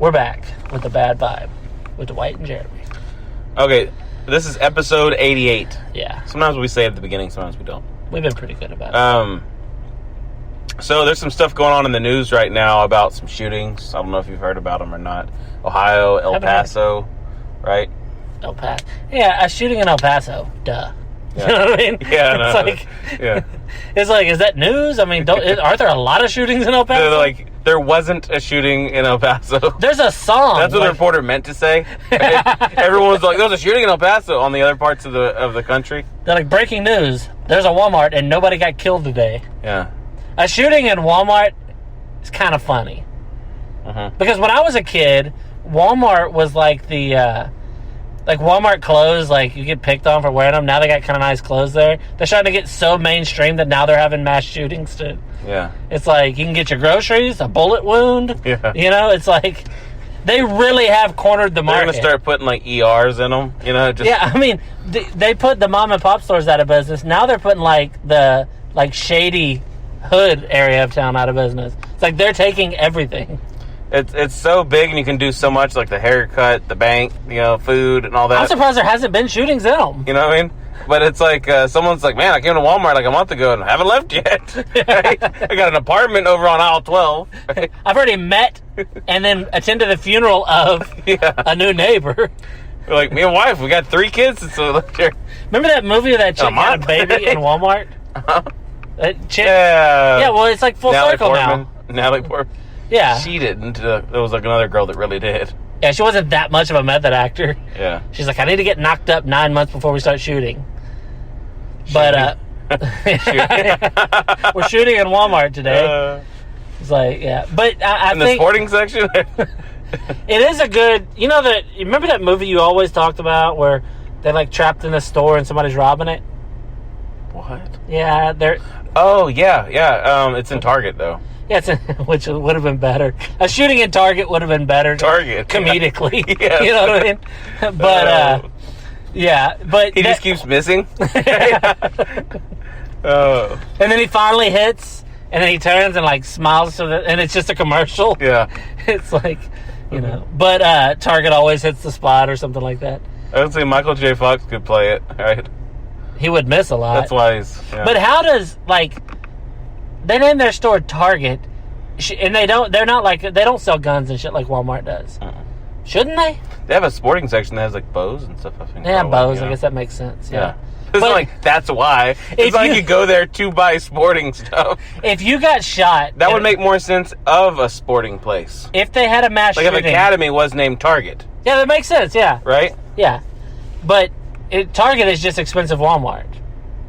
We're back with the bad vibe with Dwight and Jeremy. Okay, this is episode 88. Yeah. Sometimes we say it at the beginning, sometimes we don't. We've been pretty good about it. So there's some stuff going on in the news right now about some shootings. I don't know if you've heard about them or not. Ohio, El Paso, right? El Paso. Yeah, a shooting in El Paso. Duh. Yeah. You know what I mean? Yeah, It's like, is that news? I mean, aren't there a lot of shootings in El Paso? They're like, there wasn't a shooting in El Paso. There's a song. That's what the reporter meant to say. Everyone was like, "There's a shooting in El Paso" on the other parts of the country. They're like, breaking news. There's a Walmart and nobody got killed today. Yeah. A shooting in Walmart is kind of funny. Because when I was a kid, Walmart was like the... like Walmart clothes, like you get picked on for wearing them. Now they got kind of nice clothes there. They're starting to get so mainstream that now they're having mass shootings too. Yeah. It's like you can get your groceries, a bullet wound. Yeah. You know, it's like they really have cornered the market. They're going to start putting like ERs in them. You know, just... Yeah, I mean, they put the mom and pop stores out of business. Now they're putting like the shady hood area of town out of business. It's like they're taking everything. It's so big and you can do so much, like the haircut, the bank, you know, food and all that. I'm surprised there hasn't been shootings in them. You know what I mean? But it's like someone's like, man, I came to Walmart like a month ago and I haven't left yet. Right? I got an apartment over on aisle 12. Right? I've already met and then attended the funeral of a new neighbor. We're like, me and wife, we got 3 kids. So look here. Remember that movie that chick had a baby in Walmart? Yeah. Yeah, well, it's like full circle now. Natalie Portman. Yeah. She didn't. There was like another girl that really did. Yeah, she wasn't that much of a method actor. Yeah. She's like, I need to get knocked up 9 months before we start shooting. But, we're shooting in Walmart today. It's like, yeah. But I in think... the sporting section? It is a good... You know, remember that movie you always talked about where they're like trapped in a store and somebody's robbing it? What? Yeah, they're... Oh, yeah. It's in Target, though. Yeah, which would have been better. A shooting in Target would have been better. Target. Comedically. Yes. You know what I mean? But, yeah. But he just keeps missing. And then he finally hits, and then he turns and, like, smiles, and it's just a commercial. Yeah. It's like, you know. But Target always hits the spot or something like that. I would say Michael J. Fox could play it, right? He would miss a lot. That's why he's... Yeah. But how does, like... They name their store Target, and they don't sell guns and shit like Walmart does. Shouldn't they? They have a sporting section that has like bows and stuff. I think. They have bows. I guess that makes sense. Yeah. It's not like that's why. It's like you go there to buy sporting stuff. If you got shot, that would make more sense of a sporting place. If they had a mass shooting, like if Academy was named Target. Yeah, that makes sense. Yeah. Right. Yeah, but Target is just expensive Walmart.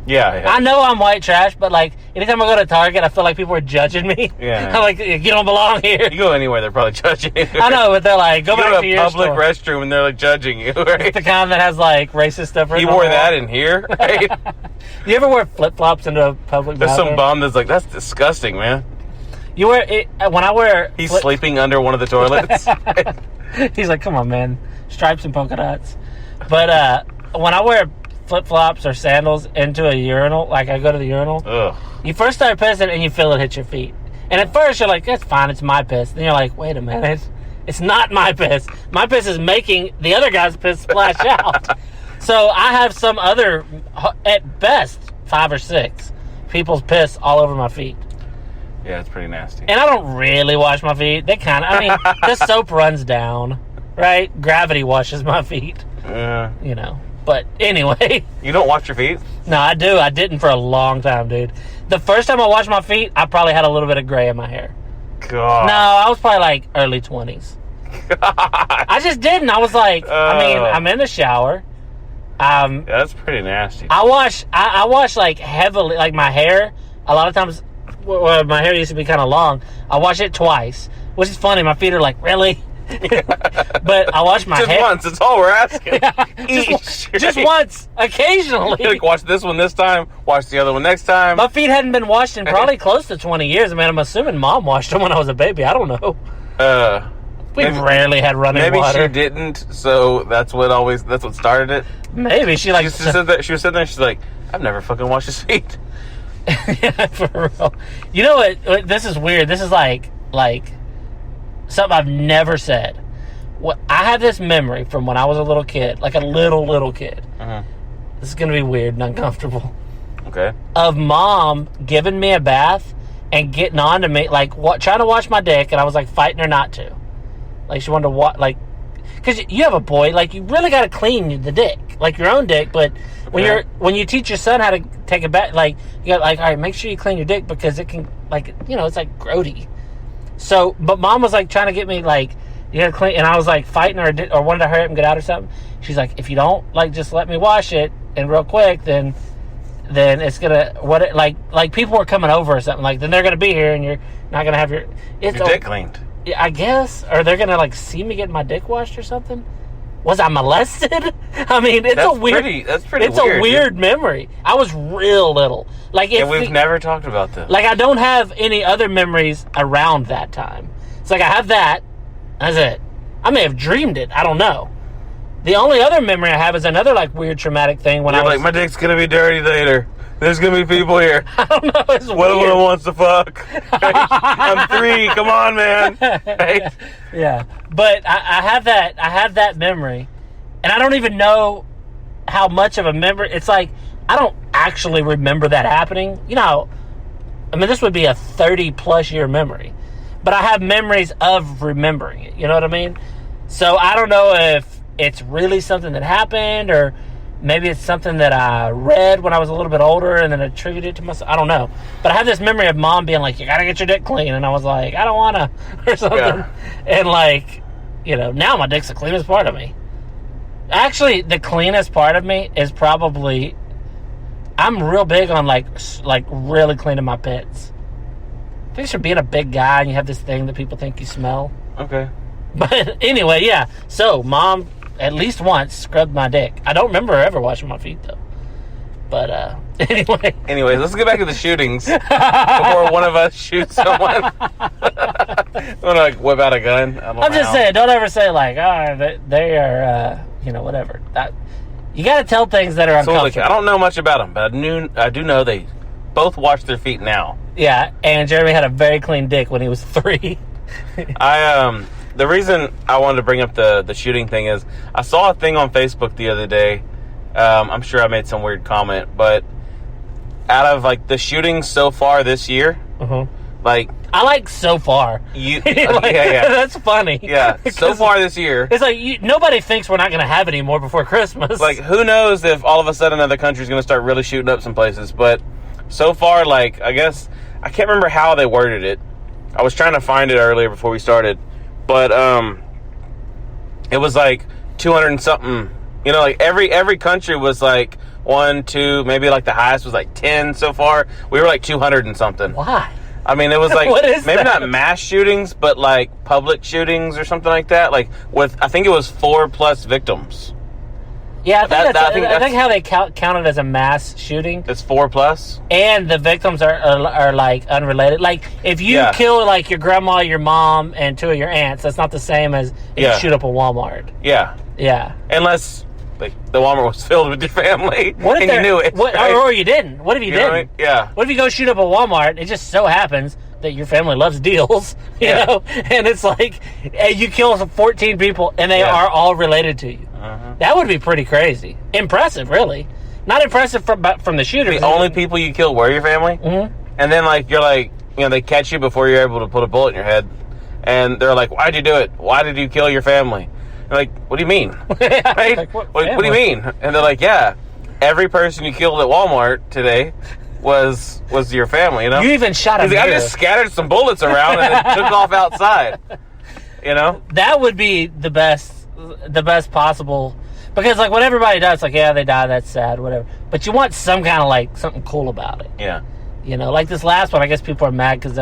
Yeah. I know I'm white trash, but like anytime I go to Target, I feel like people are judging me. Yeah. I'm like, you don't belong here. You go anywhere, they're probably judging you. I know, but they're like, go back to your public restroom and they're like judging you, right? It's the kind that has like racist stuff. You wore that in here, right? You ever wear flip flops into a public There's bathroom? some bum that's like, that's disgusting, man. You wear it when I wear. He's sleeping under one of the toilets. He's like, come on, man, stripes and polka dots. But when I wear flip-flops or sandals into a urinal, like I go to the urinal, you first start pissing and you feel it hit your feet. And at first you're like, that's fine, it's my piss. Then you're like, wait a minute, it's not my piss. My piss is making the other guy's piss splash out. So I have some other, at best, 5 or 6 people's piss all over my feet. Yeah, it's pretty nasty. And I don't really wash my feet. They kind of, I mean, the soap runs down, right? Gravity washes my feet. Yeah. You know. But anyway. You don't wash your feet? No, I do. I didn't for a long time, dude. The first time I washed my feet, I probably had a little bit of gray in my hair. God. No, I was probably like early 20s. God. I just didn't. I was like, I mean, I'm in the shower. Yeah, that's pretty nasty. I wash like heavily, like my hair. A lot of times, well, my hair used to be kind of long. I wash it twice, which is funny. My feet are like, really? But I wash my hair. Just once, that's all we're asking. just once, occasionally. Like, watch this one this time, watch the other one next time. My feet hadn't been washed in probably close to 20 years. I mean, I'm assuming Mom washed them when I was a baby. I don't know. We rarely had running water. Maybe she didn't, so that's what started it. Maybe she like she was sitting there. She's like, I've never fucking washed his feet. Yeah, for real. You know what? This is weird. This is like something I've never said. I have this memory from when I was a little kid, like a little kid. Uh-huh. This is going to be weird and uncomfortable. Okay. Of Mom giving me a bath and getting on to me, like trying to wash my dick, and I was like fighting her not to. Like she wanted to watch, like, because you have a boy, like you really got to clean the dick, like your own dick. But when you teach your son how to take a bath, like you got like, all right, make sure you clean your dick because it can, like, it's like grody. So, but Mom was like trying to get me like, you gotta clean, and I was like fighting her or wanted to hurry up and get out or something. She's like, if you don't like just let me wash it and real quick, then it's gonna like people are coming over or something, like then they're gonna be here and you're not gonna have your dick cleaned. Yeah, I guess, or they're gonna like see me getting my dick washed or something. Was I molested? I mean, that's pretty weird. A weird memory. I was real little. Like, we've never talked about this. Like, I don't have any other memories around that time. It's like I have that. That's it. I may have dreamed it. I don't know. The only other memory I have is another like weird traumatic thing when I was like, my dick's gonna be dirty later. There's gonna be people here. I don't know. It's one of them wants to fuck. I'm 3. Come on, man. Right? Yeah, but I have that. I have that memory, and I don't even know how much of a memory. It's like I don't actually remember that happening. I mean, this would be a 30+ year memory. But I have memories of remembering it. You know what I mean? So I don't know if it's really something that happened or maybe it's something that I read when I was a little bit older and then attributed it to myself. I don't know. But I have this memory of Mom being like, you got to get your dick clean. And I was like, I don't want to or something. Yeah. And like, now my dick's the cleanest part of me. Actually, the cleanest part of me is probably, I'm real big on like really cleaning my pits. I think it's from being a big guy and you have this thing that people think you smell. Okay. But anyway, yeah. So, Mom, at least once, scrubbed my dick. I don't remember her ever washing my feet, though. But, anyway. Anyways, let's get back to the shootings before one of us shoots someone. Want to, like, whip out a gun? I'm just saying, don't ever say, like, they are, whatever. You got to tell things that are uncomfortable. So, I don't know much about them, but I do know they both wash their feet now. Yeah, and Jeremy had a very clean dick when he was 3. The reason I wanted to bring up the shooting thing is I saw a thing on Facebook the other day. I'm sure I made some weird comment, but out of like the shootings so far this year, like I like so far. Yeah. That's funny. Yeah, so far this year, it's like nobody thinks we're not going to have any more before Christmas. Like, who knows if all of a sudden another country's going to start really shooting up some places, but so far, like, I guess, I can't remember how they worded it. I was trying to find it earlier before we started. But, it was like 200 and something. Like every country was like 1, 2, maybe like the highest was like 10 so far. We were like 200 and something. Why? I mean, it was like, what is maybe that? not mass shootings, but like public shootings or something like that. Like I think it was 4+ victims. Yeah, I think how they count it as a mass shooting. It's 4+, and the victims are like unrelated. Like if you kill like your grandma, your mom, and 2 of your aunts, that's not the same as if you shoot up a Walmart. Yeah, yeah. Unless like the Walmart was filled with your family, what if and you knew it, right? or you didn't. What if you didn't? Know what I mean? Yeah. What if you go shoot up a Walmart? It just so happens that your family loves deals, you know, and it's like you kill 14 people, and they are all related to you. That would be pretty crazy. Impressive, really. Not impressive from the shooters. The only people you kill were your family? Mm-hmm. And then, like, you're like, they catch you before you're able to put a bullet in your head. And they're like, why'd you do it? Why did you kill your family? You're like, what do you mean? Right? Like, what do you mean? And they're like, yeah, every person you killed at Walmart today was your family, You even shot a I just scattered some bullets around and then took off outside. That would be the best possible, because like what everybody does, like, yeah, they die, that's sad, whatever, but you want some kind of like something cool about it. Like this last one, I guess people are mad because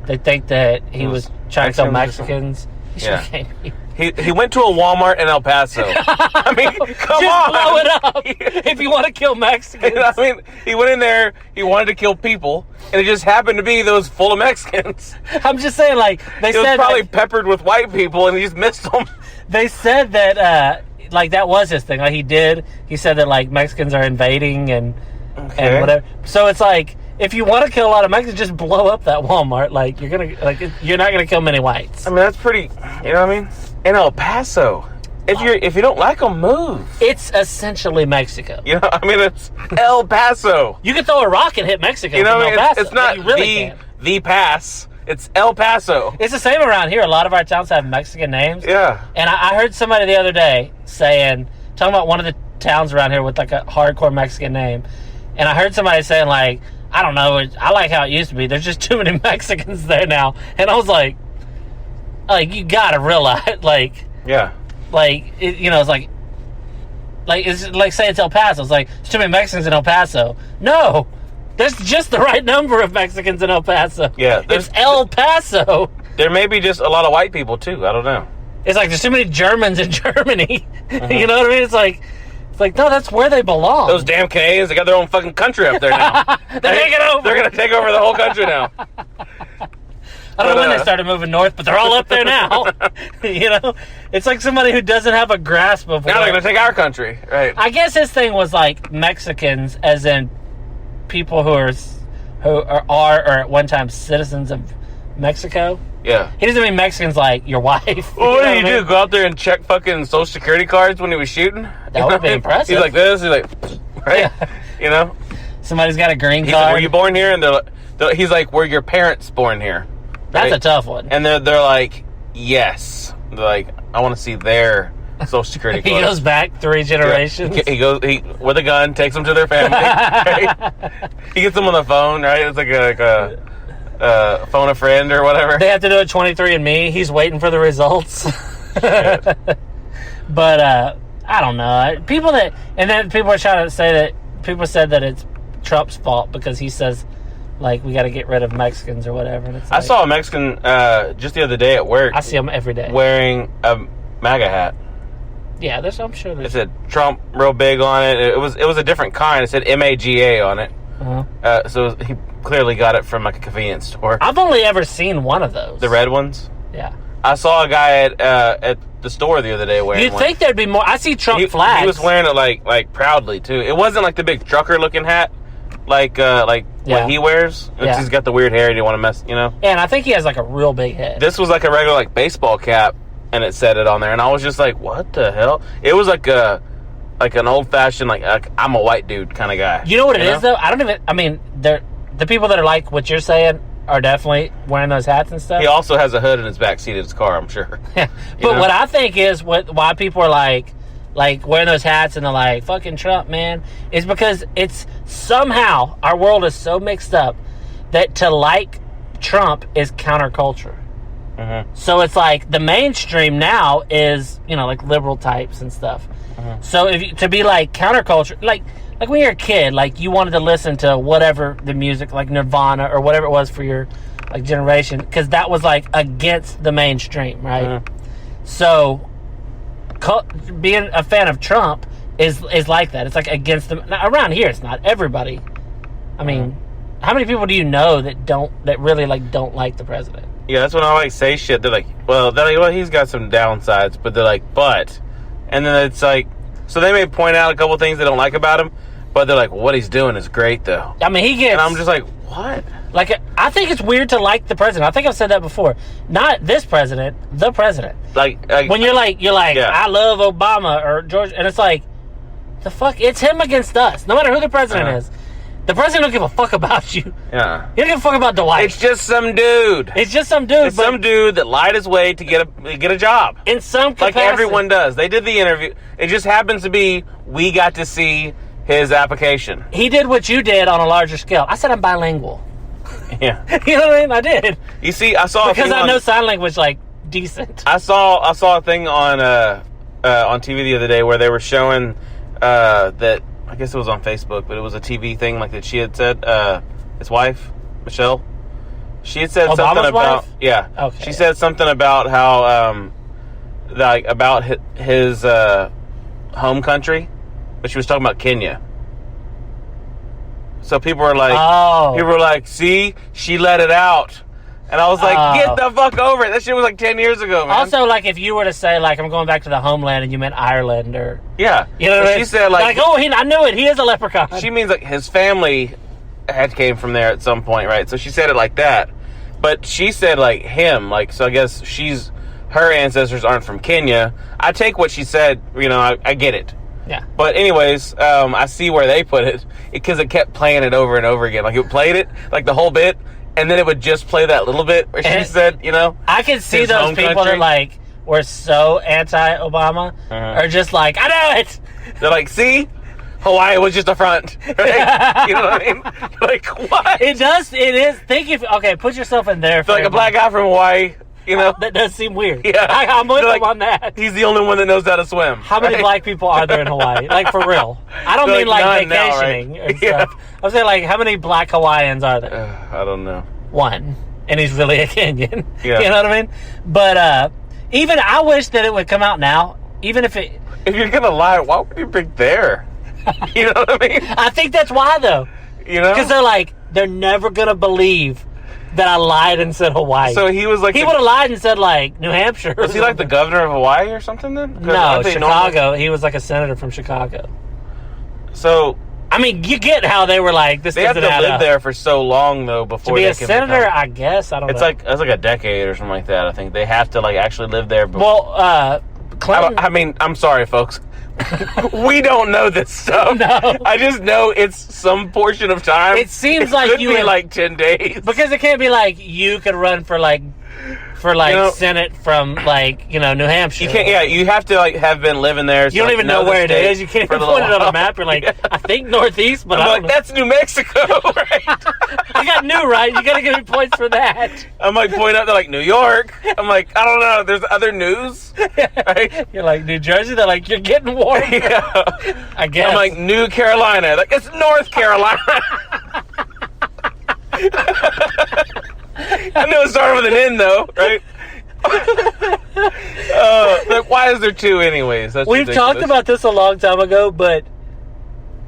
they think that he was trying to sell Mexicans. He went to a Walmart in El Paso. I mean, come on, blow it up if you want to kill Mexicans. I mean, he went in there, he wanted to kill people, and it just happened to be those full of Mexicans. I'm just saying, like, they said it was probably peppered with white people, and he just missed them. They said that, like, that was his thing. Like, he said that, like, Mexicans are invading and whatever. So it's like, if you want to kill a lot of Mexicans, just blow up that Walmart. Like you're not gonna kill many whites. I mean, that's pretty. You know what I mean? In El Paso, if you don't like them, move. It's essentially Mexico. You know, I mean, it's El Paso. You can throw a rock and hit Mexico. You know, from what I mean? El Paso. It's not like, really the pass. It's El Paso. It's the same around here. A lot of our towns have Mexican names. Yeah. And I heard somebody the other day talking about one of the towns around here with like a hardcore Mexican name. And I heard somebody saying like, I don't know, I like how it used to be. There's just too many Mexicans there now. And I was like you gotta realize, like, yeah, like it's like it's like say it's El Paso. It's like there's too many Mexicans in El Paso. No, there's just the right number of Mexicans in El Paso. Yeah, it's El Paso. There may be just a lot of white people too. I don't know. It's like there's too many Germans in Germany. You know what I mean? It's like no, that's where they belong. Those damn Canadians, they got their own fucking country up there now. They're taking over. They're gonna take over the whole country now. I don't know when they started moving north, but they're all up there now. You know, it's like somebody who doesn't have a grasp of. Now they're gonna take our country, right? I guess his thing was like Mexicans, as in people who are or at one time citizens of Mexico. Yeah. He doesn't mean Mexicans like your wife. Well, what did he do? Go out there and check fucking Social Security cards when he was shooting? That would be impressive. He's like this. He's like, right? Yeah. You know. Somebody's got a green He's card. like, were you born here? And he's like, were your parents born here? That's right? a tough one. And they're like, yes. They're like, I want to see their Social Security card. He goes back 3 generations. Yeah. He goes with a gun, takes them to their family. Right? He gets them on the phone, right? It's like a phone a friend or whatever. They have to do a 23andMe. He's waiting for the results. But I don't know. People are trying to say that people said that it's Trump's fault because he says like we got to get rid of Mexicans or whatever. And it's I saw a Mexican just the other day at work. I see them every day wearing a MAGA hat. Yeah, I'm sure there's. It said Trump real big on it. It was a different kind. It said MAGA on it. Uh-huh. So he clearly got it from like a convenience store. I've only ever seen one of those. The red ones? Yeah. I saw a guy at the store the other day wearing You'd one. think there'd be more. I see Trump flags. He was wearing it like proudly too. It wasn't like the big trucker looking hat like what he wears. Yeah. He's got the weird hair. You want to mess, you know? And I think he has like a real big head. This was like a regular like baseball cap, and it said it on there, and I was just like, what the hell? It was like an old fashioned like I'm a white dude kind of guy. You know what it is though? I mean, the people that are like what you're saying are definitely wearing those hats and stuff. He also has a hood in his back seat of his car, I'm sure. But what I think is why people are like wearing those hats and they're like, fucking Trump, man, is because it's somehow our world is so mixed up that to like Trump is counterculture. Mm-hmm. So it's like the mainstream now is, like liberal types and stuff. Mm-hmm. So to be like counterculture, like when you're a kid, like you wanted to listen to whatever the music, like Nirvana or whatever it was for your like generation, because that was like against the mainstream, right? Mm-hmm. So being a fan of Trump is like that. It's like against them. Now, around here, it's not everybody. I mean, how many people do you know that really like don't like the president? Yeah, that's when I like say shit. They're like, well, he's got some downsides, but they're like, and then it's like, so they may point out a couple things they don't like about him, but they're like, well, what he's doing is great, though. I mean, he gets... And I'm just like, what? Like, I think it's weird to like the president. I think I've said that before. Not this president, the president. Like when you're like, yeah. I love Obama or George, and it's like, the fuck? It's him against us. No matter who the president is. The president don't give a fuck about you. Yeah. He don't give a fuck about Dwight. It's just some dude. It's just some dude. It's some dude that lied his way to get a job. In some capacity. Like everyone does. They did the interview. It just happens to be we got to see his application. He did what you did on a larger scale. I said I'm bilingual. Yeah. You know what I mean? I did. You see, I saw because I know sign language like decent. I saw a thing on TV the other day where they were showing that, I guess it was on Facebook, but it was a TV thing like that she had said, his wife, Michelle, she had said Obama's something about, wife? yeah. Okay. She said something about how, about his home country, but she was talking about Kenya. So people were like, see, she let it out. And I was like, get the fuck over it. That shit was like 10 years ago, man. Also, like, if you were to say, like, I'm going back to the homeland and you meant Ireland or... Yeah. You know what I mean? She said, like... I knew it. He is a leprechaun. She means, like, his family had came from there at some point, right? So she said it like that. But she said, like, him. Like, so I guess her ancestors aren't from Kenya. I take what she said, I get it. Yeah. But anyways, I see where they put it because it kept playing it over and over again. Like, it played it, like, the whole bit, and then it would just play that little bit where she said, I can see those people country. that, like, were so anti-Obama are just like, I know it! They're like, see? Hawaii was just a front. Right? You know what I mean? Like, what? It is. Put yourself in there. So like a black guy from Hawaii, That does seem weird. Yeah. I'm with him on that. He's the only one that knows how to swim. How many black people are there in Hawaii? Like, for real. I don't mean like vacationing now, right? or stuff. I'm saying, like, how many black Hawaiians are there? I don't know. One. And he's really a Kenyan. Yeah. You know what I mean? But even I wish that it would come out now. Even if it... If you're going to lie, why would you pick there? You know what I mean? I think that's why, though. Because they're never going to believe that I lied and said Hawaii. So he was like... He would have lied and said, like, New Hampshire. Was he like the governor of Hawaii or something then? No, Chicago. He was like a senator from Chicago. So... I mean, you get how they were like, this they have to live there for so long, though, before to be they a can senator, become... I guess. I don't know. It's like a decade or something like that, I think. They have to, like, actually live there before... Well, Clinton... I'm sorry, folks. We don't know this stuff. No. I just know it's some portion of time. It seems like could be like 10 days. Because it can't be like you could run for Senate from New Hampshire. You can't. Yeah, you have to have been living there. You don't even know where it is. You can't even put it on a map. You're like, yeah. I think northeast, but I'm like, that's New Mexico, right? I got new, right? You got to give me points for that. I'm like pointing out, they're like New York. I'm like, I don't know. There's other news, right? You're like New Jersey. They're like, you're getting warm. Yeah, I guess. I'm like New Carolina. Like it's North Carolina. I know it started with an N, though, right? Why is there two anyways? That's We've ridiculous. talked about this a long time ago, but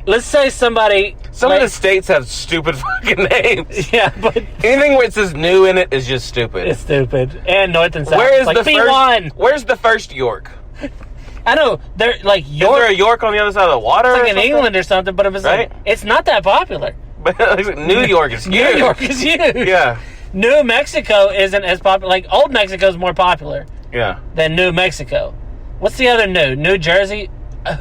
let's say some of the states have stupid fucking names. Yeah, but anything where it says new in it is just stupid. It's stupid. And North and South. Where is the first? Where's the first York? I know. They're like York. Is there a York on the other side of the water? It's like in England or something, but it's right? It's not that popular. But New York is huge. New York is huge. Yeah. New Mexico isn't as popular. Like, Old Mexico is more popular than New Mexico. What's the other new? New Jersey?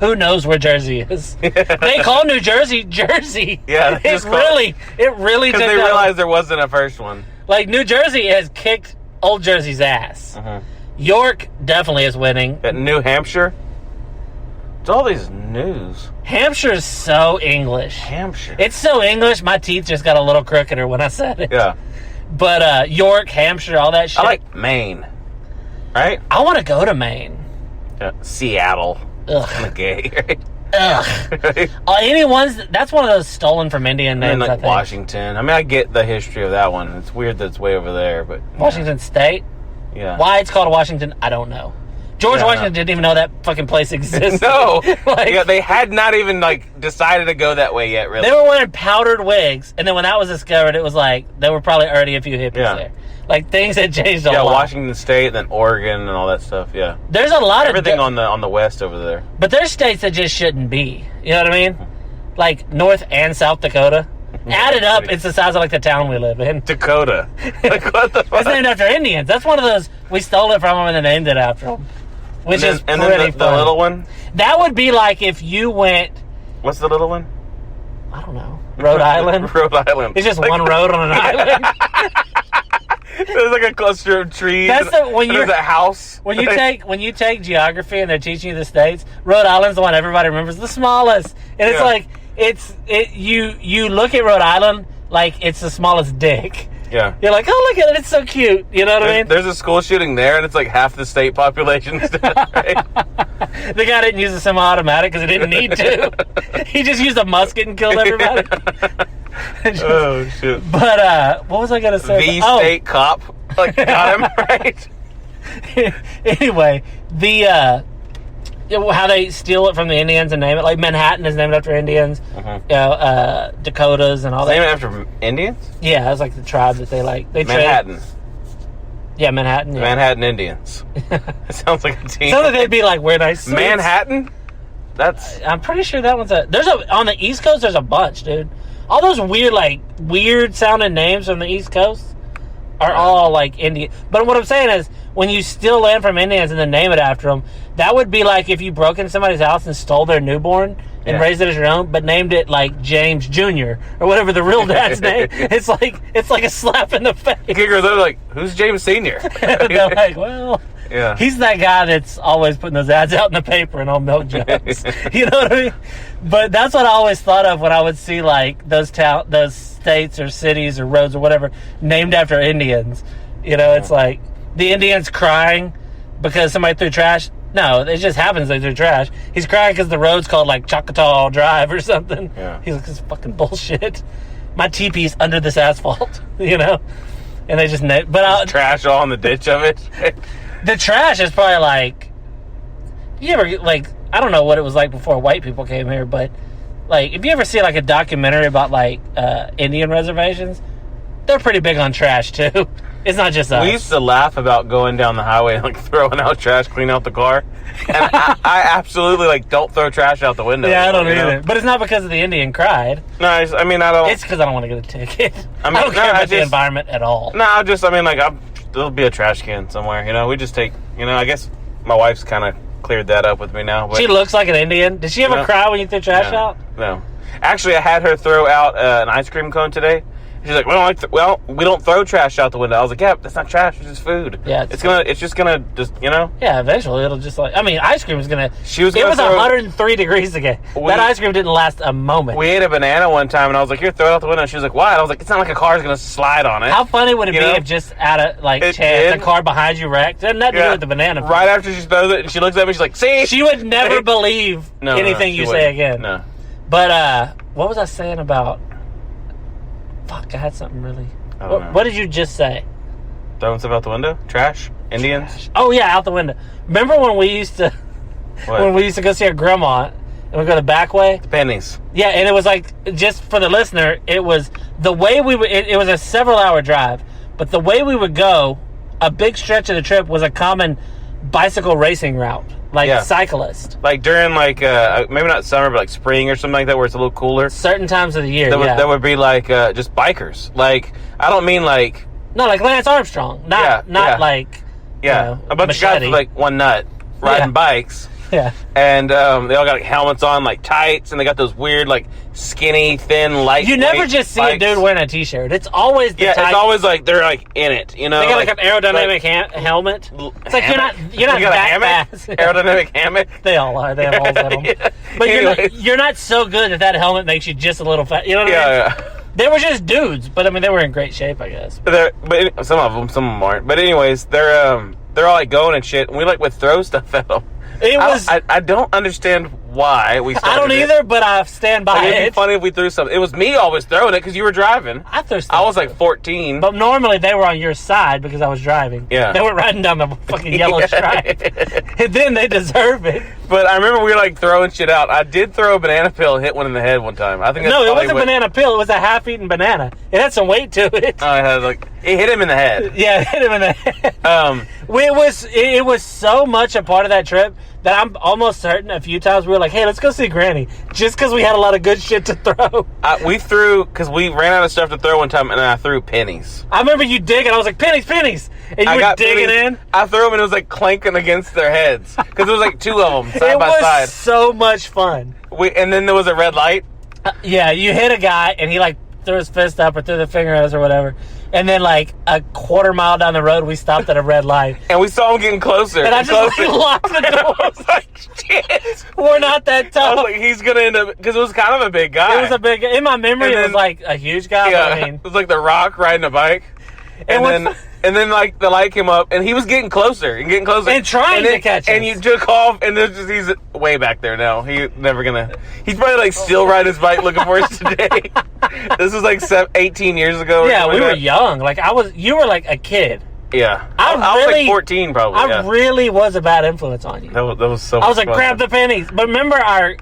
Who knows where Jersey is? They call New Jersey, Jersey. Yeah. It really because they realized there wasn't a first one. Like, New Jersey has kicked Old Jersey's ass. York definitely is winning. At New Hampshire? It's all these news. Hampshire's so English. Hampshire. It's so English, my teeth just got a little crookeder when I said it. Yeah. But York, Hampshire, all that shit. I like Maine. Right? I want to go to Maine. Yeah. Seattle. Ugh. Kind of gay, right? Ugh. Right? That's one of those stolen from Indian names, I think. Washington. I mean, I get the history of that one. It's weird that it's way over there, but... Washington State? Yeah. Why it's called Washington, I don't know. George Washington didn't even know that fucking place existed. No. They had not even, decided to go that way yet, really. They were wearing powdered wigs, and then when that was discovered, it was there were probably already a few hippies there. Things had changed a lot. Yeah, Washington State, then Oregon, and all that stuff, yeah. There's a lot everything on the west over there. But there's states that just shouldn't be. You know what I mean? Like North and South Dakota. Added up, it's the size of, the town we live in. Dakota. What the fuck? It's named after Indians. That's one of those, we stole it from them and then named it after them. Which is pretty funny. The little one? That would be like if you went... What's the little one? I don't know. Rhode Island? Rhode Island. It's just one road on an island. There's a cluster of trees. There's a house. When you take geography and they're teaching you the states, Rhode Island's the one everybody remembers, the smallest. And it's you look at Rhode Island like it's the smallest dick. Yeah. You're like, oh, look at it, it's so cute. You know what I mean? There's a school shooting there, and it's like half the state population. Right? The guy didn't use a semi-automatic because he didn't need to. He just used a musket and killed everybody. Oh, shit. But, what was I going to say? The state cop, got him, right? Anyway, how they steal it from the Indians and name it. Like, Manhattan is named after Indians. Dakotas and all that. Named after Indians? Yeah, it's like the tribe that they Manhattan. Yeah, Manhattan. Yeah. Manhattan Indians. It sounds like a team. Sounds like they'd be like, wear nice suits. Manhattan? I'm pretty sure that one's on the East Coast, there's a bunch, dude. all those weird sounding names from the East Coast are all like Indian. But what I'm saying is, when you steal land from Indians and then name it after them, that would be like if you broke into somebody's house and stole their newborn and raised it as your own, but named it like James Jr. or whatever the real dad's name. It's like a slap in the face. They're like, who's James Sr.? They're like, well, he's that guy that's always putting those ads out in the paper and on milk jugs. You know what I mean? But that's what I always thought of when I would see like those states or cities or roads or whatever named after Indians. You know, it's like the Indians crying because somebody threw trash. No, it just happens they threw trash. He's crying because the road's called like Choctaw Drive or something. Yeah. He's like, this is fucking bullshit. My teepee's under this asphalt, you know? And they just trash all in the ditch of it. The trash is probably like, you ever, like, I don't know what it was like before white people came here, but like, if you ever see like a documentary about like Indian reservations, they're pretty big on trash too. It's not just us. We used to laugh about going down the highway and like throwing out trash, cleaning out the car. And I absolutely like don't throw trash out the window. Yeah, I don't either. But it's not because of the Indian cried. No, I don't. It's because I don't want to get a ticket. I don't care about the environment at all. No, there'll be a trash can somewhere. You know, we just take. You know, I guess my wife's kind of cleared that up with me now. But, she looks like an Indian. Did she ever cry when you threw trash out? No. Actually, I had her throw out an ice cream cone today. She's like, we don't throw trash out the window. I was like, yeah, that's not trash. It's just food. Yeah, it's just gonna you know. Yeah, eventually it'll just like. I mean, ice cream is gonna. It was 103 degrees again. That ice cream didn't last a moment. We ate a banana one time, and I was like, here, throw it out the window. And she was like, why? And I was like, it's not like a car's gonna slide on it. How funny would it be if just out of chance the car behind you wrecked? It had nothing to do with the banana. Right after she throws it, and she looks at me, she's like, see? She would never believe anything you say again. No. But what was I saying about? Fuck, I had something really... What did you just say? Throwing stuff out the window? Trash? Indians? Trash. Oh, yeah, out the window. Remember when we used to... What? When we used to go see our grandma and we go the back way? Pennies. Yeah, and it was like, just for the listener, it was the way we would... It was a several-hour drive, but the way we would go, a big stretch of the trip was a common bicycle racing route. Cyclist. Like during maybe not summer, but like spring or something like that, where it's a little cooler. Certain times of the year, that would be like just bikers. Like, I don't mean like... No, like Lance Armstrong. Not like... Yeah, a bunch of guys with like one nut riding bikes. Yeah. And they all got like helmets on, like tights, and they got those weird, like skinny, thin, light. You never just see a dude wearing a t-shirt. It's always the tights. It's always like they're like in it, you know. They got like an aerodynamic helmet. It's like you're not that fast. Aerodynamic hammock. They all are. They have holes in them. But you're not so good that helmet makes you just a little fat. You know what I mean? Yeah. They were just dudes, but I mean they were in great shape, I guess. But some of them aren't. But anyways, they're all like going and shit, and we like would throw stuff at them. I don't understand why we started I don't either, but I stand by it. It'd be funny if we threw something. It was me always throwing it because you were driving. I threw stuff. I was like 14. But normally they were on your side because I was driving. Yeah. They were riding down the fucking yellow stripe. And then they deserve it. But I remember we were like throwing shit out. I did throw a banana peel and hit one in the head one time. I think No, it wasn't a banana peel. It was a half-eaten banana. It had some weight to it. It hit him in the head. Yeah, it hit him in the head. It was so much a part of that trip that I'm almost certain a few times we were like, hey, let's go see Granny. Just because we had a lot of good shit to throw. We threw, because we ran out of stuff to throw one time, and I threw pennies. I remember you digging. I was like, pennies. And you were digging in. I threw them, and it was like clanking against their heads. Because there was like two of them side by side. It was so much fun. And then there was a red light. Yeah, you hit a guy, and he like threw his fist up or threw the finger at us or whatever. And then, like, a quarter mile down the road, we stopped at a red light. And we saw him getting closer. And I just locked the door. I was like, shit. We're not that tough. I was like, he's going to end up... Because it was kind of a big guy. It was a big... In my memory, it was, like, a huge guy. Yeah, it was like The Rock riding a bike. And then, like, the light came up, and he was getting closer and getting closer. And trying to catch us. And you took off, and he's way back there now. He's never gonna... He's probably, like, still riding his bike looking for us today. This was, like, 18 years ago. Yeah, we were young. Like, you were, like, a kid. Yeah. I was, like, 14, probably. I really was a bad influence on you. That was so much I was like, fun. grab the pennies. But remember I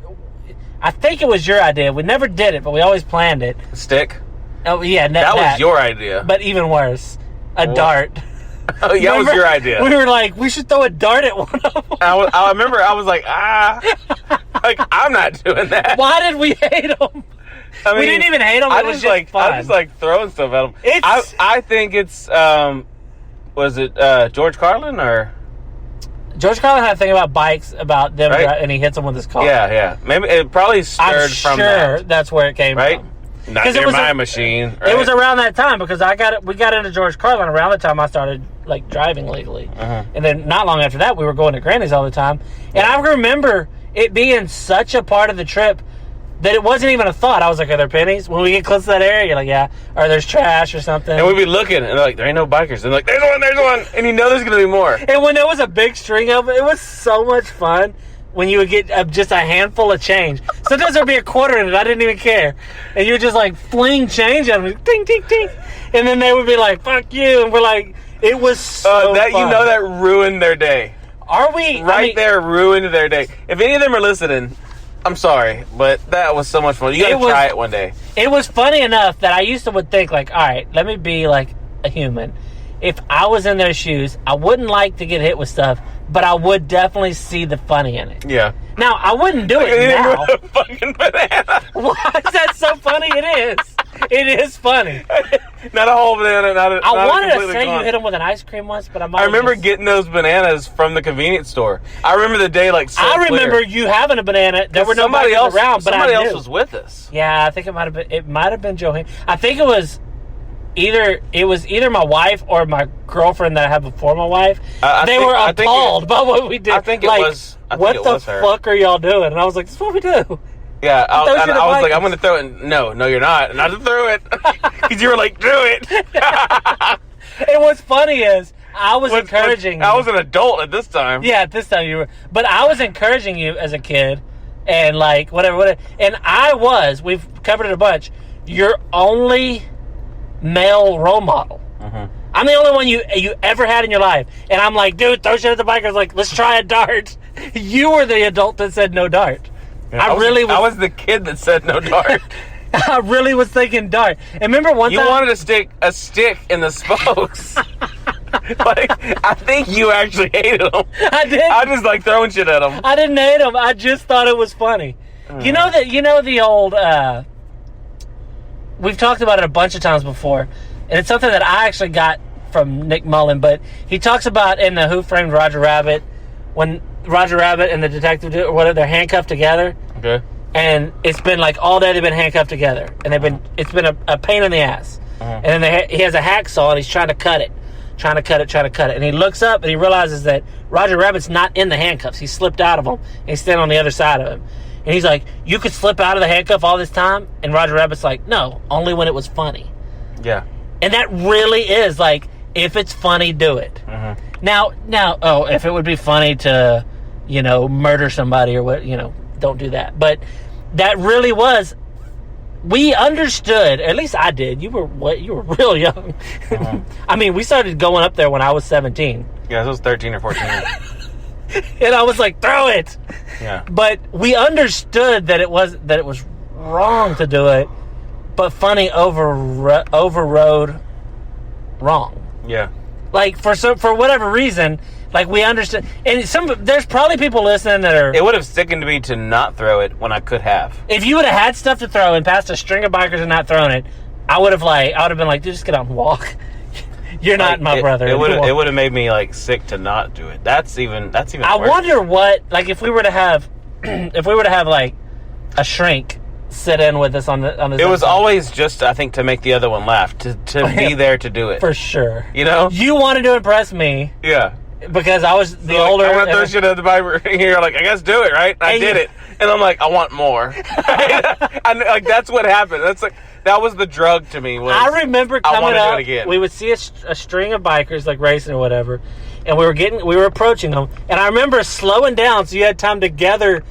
think it was your idea. We never did it, but we always planned it. Stick? Oh, yeah. That was your idea. But even worse. A dart. Oh, yeah, that was your idea. We were like, we should throw a dart at one of them. I remember I was like, like, I'm not doing that. Why did we hate them? I mean, we didn't even hate them. It was just fun. I just like throwing stuff at them. I think it's was it George Carlin or George Carlin had a thing about bikes, about them, right? And he hits them with his car. Yeah. Maybe it probably stirred from that. That's where it came from. Not near my machine. Right? It was around that time because we got into George Carlin around the time I started like driving legally, and then not long after that we were going to Granny's all the time. And I remember it being such a part of the trip that it wasn't even a thought. I was like, "Are there pennies?" When we get close to that area, you're like, "Yeah," or "There's trash or something." And we'd be looking, and they're like, "There ain't no bikers." And like, "There's one," and you know there's gonna be more. And when there was a big string of it was so much fun. When you would get just a handful of change. Sometimes there'd be a quarter in it. I didn't even care. And you would just like fling change at them. Ding, ding, ding. And then they would be like, fuck you. And we're like, it was so fun. You know that ruined their day. Are we? There ruined their day. If any of them are listening, I'm sorry. But that was so much fun. You got to try it one day. It was funny enough that I would think like, all right, let me be like a human. If I was in their shoes, I wouldn't like to get hit with stuff, but I would definitely see the funny in it. Yeah. Now, I wouldn't do it now. With a fucking banana. Why is that so funny? It is. It is funny. Not a whole banana. I wanted to say you hit them with an ice cream once, but I remember getting those bananas from the convenience store. I remember the day like so I remember you having a banana. There were nobody else around, but somebody else was with us. Yeah, I think it might have been Joanne. I think it was either my wife or my girlfriend that I had before my wife. They were appalled by what we did. I think it was. What the fuck are y'all doing? And I was like, "This is what we do." Yeah, I was like, "I'm going to throw it." No, you're not. And I just threw it because you were like, "Do it." And what's funny is I was encouraging. I was an adult at this time. Yeah, at this time you were, but I was encouraging you as a kid, and like whatever. And we've covered it a bunch. Your only male role model. I'm the only one you ever had in your life, and I'm like, dude, throw shit at the bikers. Like, let's try a dart. You were the adult that said no dart. Yeah, I was the kid that said no dart. I really was thinking dart. And remember one time you wanted to stick a stick in the spokes. Like, I think you actually hated them. I did. I just like throwing shit at them. I didn't hate them. I just thought it was funny. You know the old. We've talked about it a bunch of times before, and it's something that I actually got from Nick Mullen, but he talks about in the Who Framed Roger Rabbit, when Roger Rabbit and the detective they're handcuffed together. Okay. And it's been like all day they've been handcuffed together, and it's been a pain in the ass. And then he has a hacksaw and he's trying to cut it, and he looks up and he realizes that Roger Rabbit's not in the handcuffs. He slipped out of them and he's standing on the other side of him. And he's like, "You could slip out of the handcuff all this time?" And Roger Rabbit's like, "No, only when it was funny." Yeah. And that really is like, if it's funny, do it. Now, if it would be funny to, murder somebody or what, don't do that. But that really was, we understood, at least I did. You were real young. I mean, we started going up there when I was 17. Yeah, I was 13 or 14. And I was like, throw it. Yeah. But we understood that it was wrong to do it, but funny overrode wrong. Yeah. Like for whatever reason, like we understood, and there's probably people listening that are. It would have sickened me to not throw it when I could have. If you would have had stuff to throw and passed a string of bikers and not thrown it, I would have been like, dude, just get out and walk. You're not my brother. It would have made me like sick to not do it. That's even. I wonder what, like, if we were to have like a shrink sit in with us on this. It was always just, I think, to make the other one laugh, to be there to do it for sure. You wanted to impress me. Yeah. Because I was the older. I want to throw shit at the Bible here. Like, I guess do it, right? I did it, and I'm like, I want more. And like that's what happened. That's like. That was the drug to me. I remember coming up, do it again. We would see a string of bikers like racing or whatever, and we were approaching them, and I remember slowing down so you had time to gather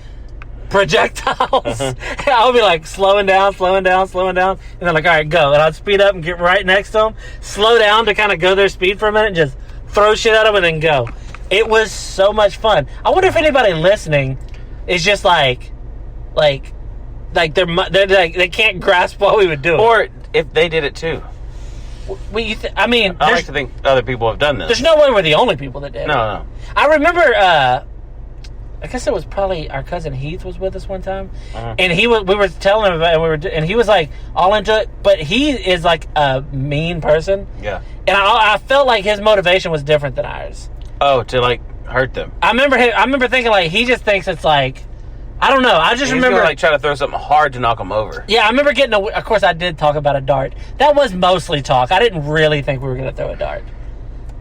projectiles. I would be like slowing down, and they're like, all right, go, and I'd speed up and get right next to them, slow down to kind of go their speed for a minute, and just throw shit at them and then go. It was so much fun. I wonder if anybody listening is just like they're like they can't grasp what we would do, or if they did it too. I mean, I like to think other people have done this. There's no way we're the only people that did. No. I remember I guess it was probably our cousin Heath was with us one time, and we were telling him about it, and he was like all into it, but he is like a mean person. Yeah. And I felt like his motivation was different than ours. Oh, to like hurt them. I remember thinking like he just thinks it's like, I don't know. I just remember like trying to throw something hard to knock them over. Yeah, I remember of course I did talk about a dart. That was mostly talk. I didn't really think we were going to throw a dart.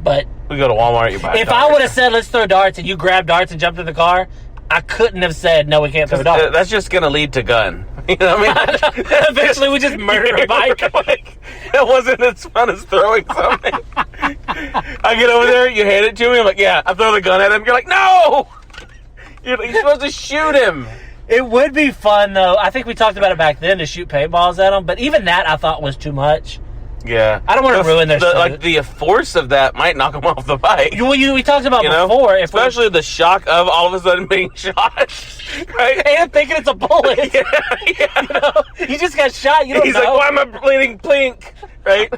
But we go to Walmart, you buy a if dart. I would have said let's throw darts and you grabbed darts and jumped in the car, I couldn't have said no, we can't throw darts. That's just going to lead to gun. You know what I mean? Eventually we just murder a bike. Like, that wasn't as fun as throwing something. I get over there, you hand it to me, I'm like, yeah, I throw the gun at him. You're like, no! You're supposed to shoot him. It would be fun, though. I think we talked about it back then, to shoot paintballs at them, but even that I thought was too much. Yeah. I don't want to ruin their stuff. Like, the force of that might knock them off the bike. We talked about before. Especially the shock of all of a sudden being shot. Right? And thinking it's a bullet. Yeah. You just got shot. You don't know. He's like, why am I bleeding pink? Right?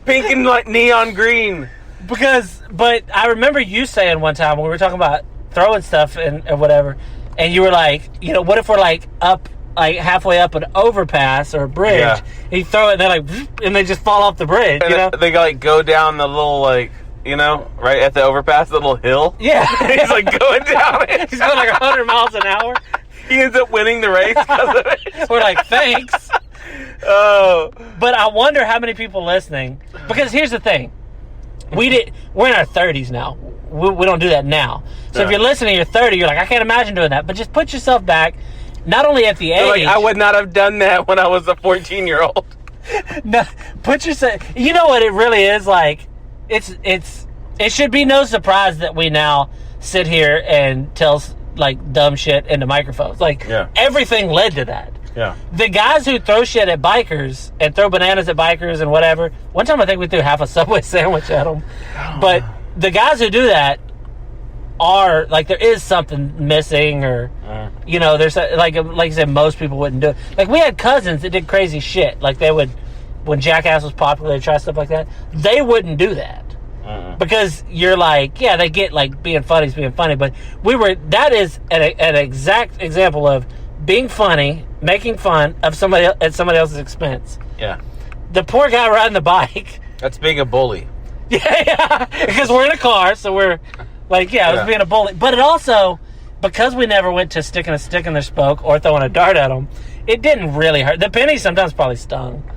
Pink and like neon green. But I remember you saying one time when we were talking about throwing stuff and whatever, and you were like, what if we're like up, like halfway up an overpass or a bridge, and you throw it, and they're like, and they just fall off the bridge. And they like go down the little like, right at the overpass, the little hill. Yeah, he's like going down it. He's going like 100 miles an hour. He ends up winning the race because of it. We're like, thanks. Oh, but I wonder how many people listening. Because here's the thing, we're in our 30s now. We don't do that now. So if you're listening, you're 30. You're like, I can't imagine doing that. But just put yourself back. Not only at the age, like, I would not have done that when I was a 14-year-old. No, put yourself. You know what it really is like. It should be no surprise that we now sit here and tell like dumb shit into microphones. Like everything led to that. Yeah. The guys who throw shit at bikers and throw bananas at bikers and whatever. One time I think we threw half a Subway sandwich at them. But the guys who do that are like, there is something missing, or there's like I said, most people wouldn't do it. Like, we had cousins that did crazy shit. Like, they would, when Jackass was popular, they try stuff like that. They wouldn't do that because you're like, yeah, they get like being funny is being funny, but that is an exact example of being funny, making fun of somebody at somebody else's expense. Yeah, the poor guy riding the bike. That's being a bully. Yeah, because we're in a car, so we're like, it was being a bully. But it also, because we never went to sticking a stick in their spoke or throwing a dart at them, it didn't really hurt. The pennies sometimes probably stung.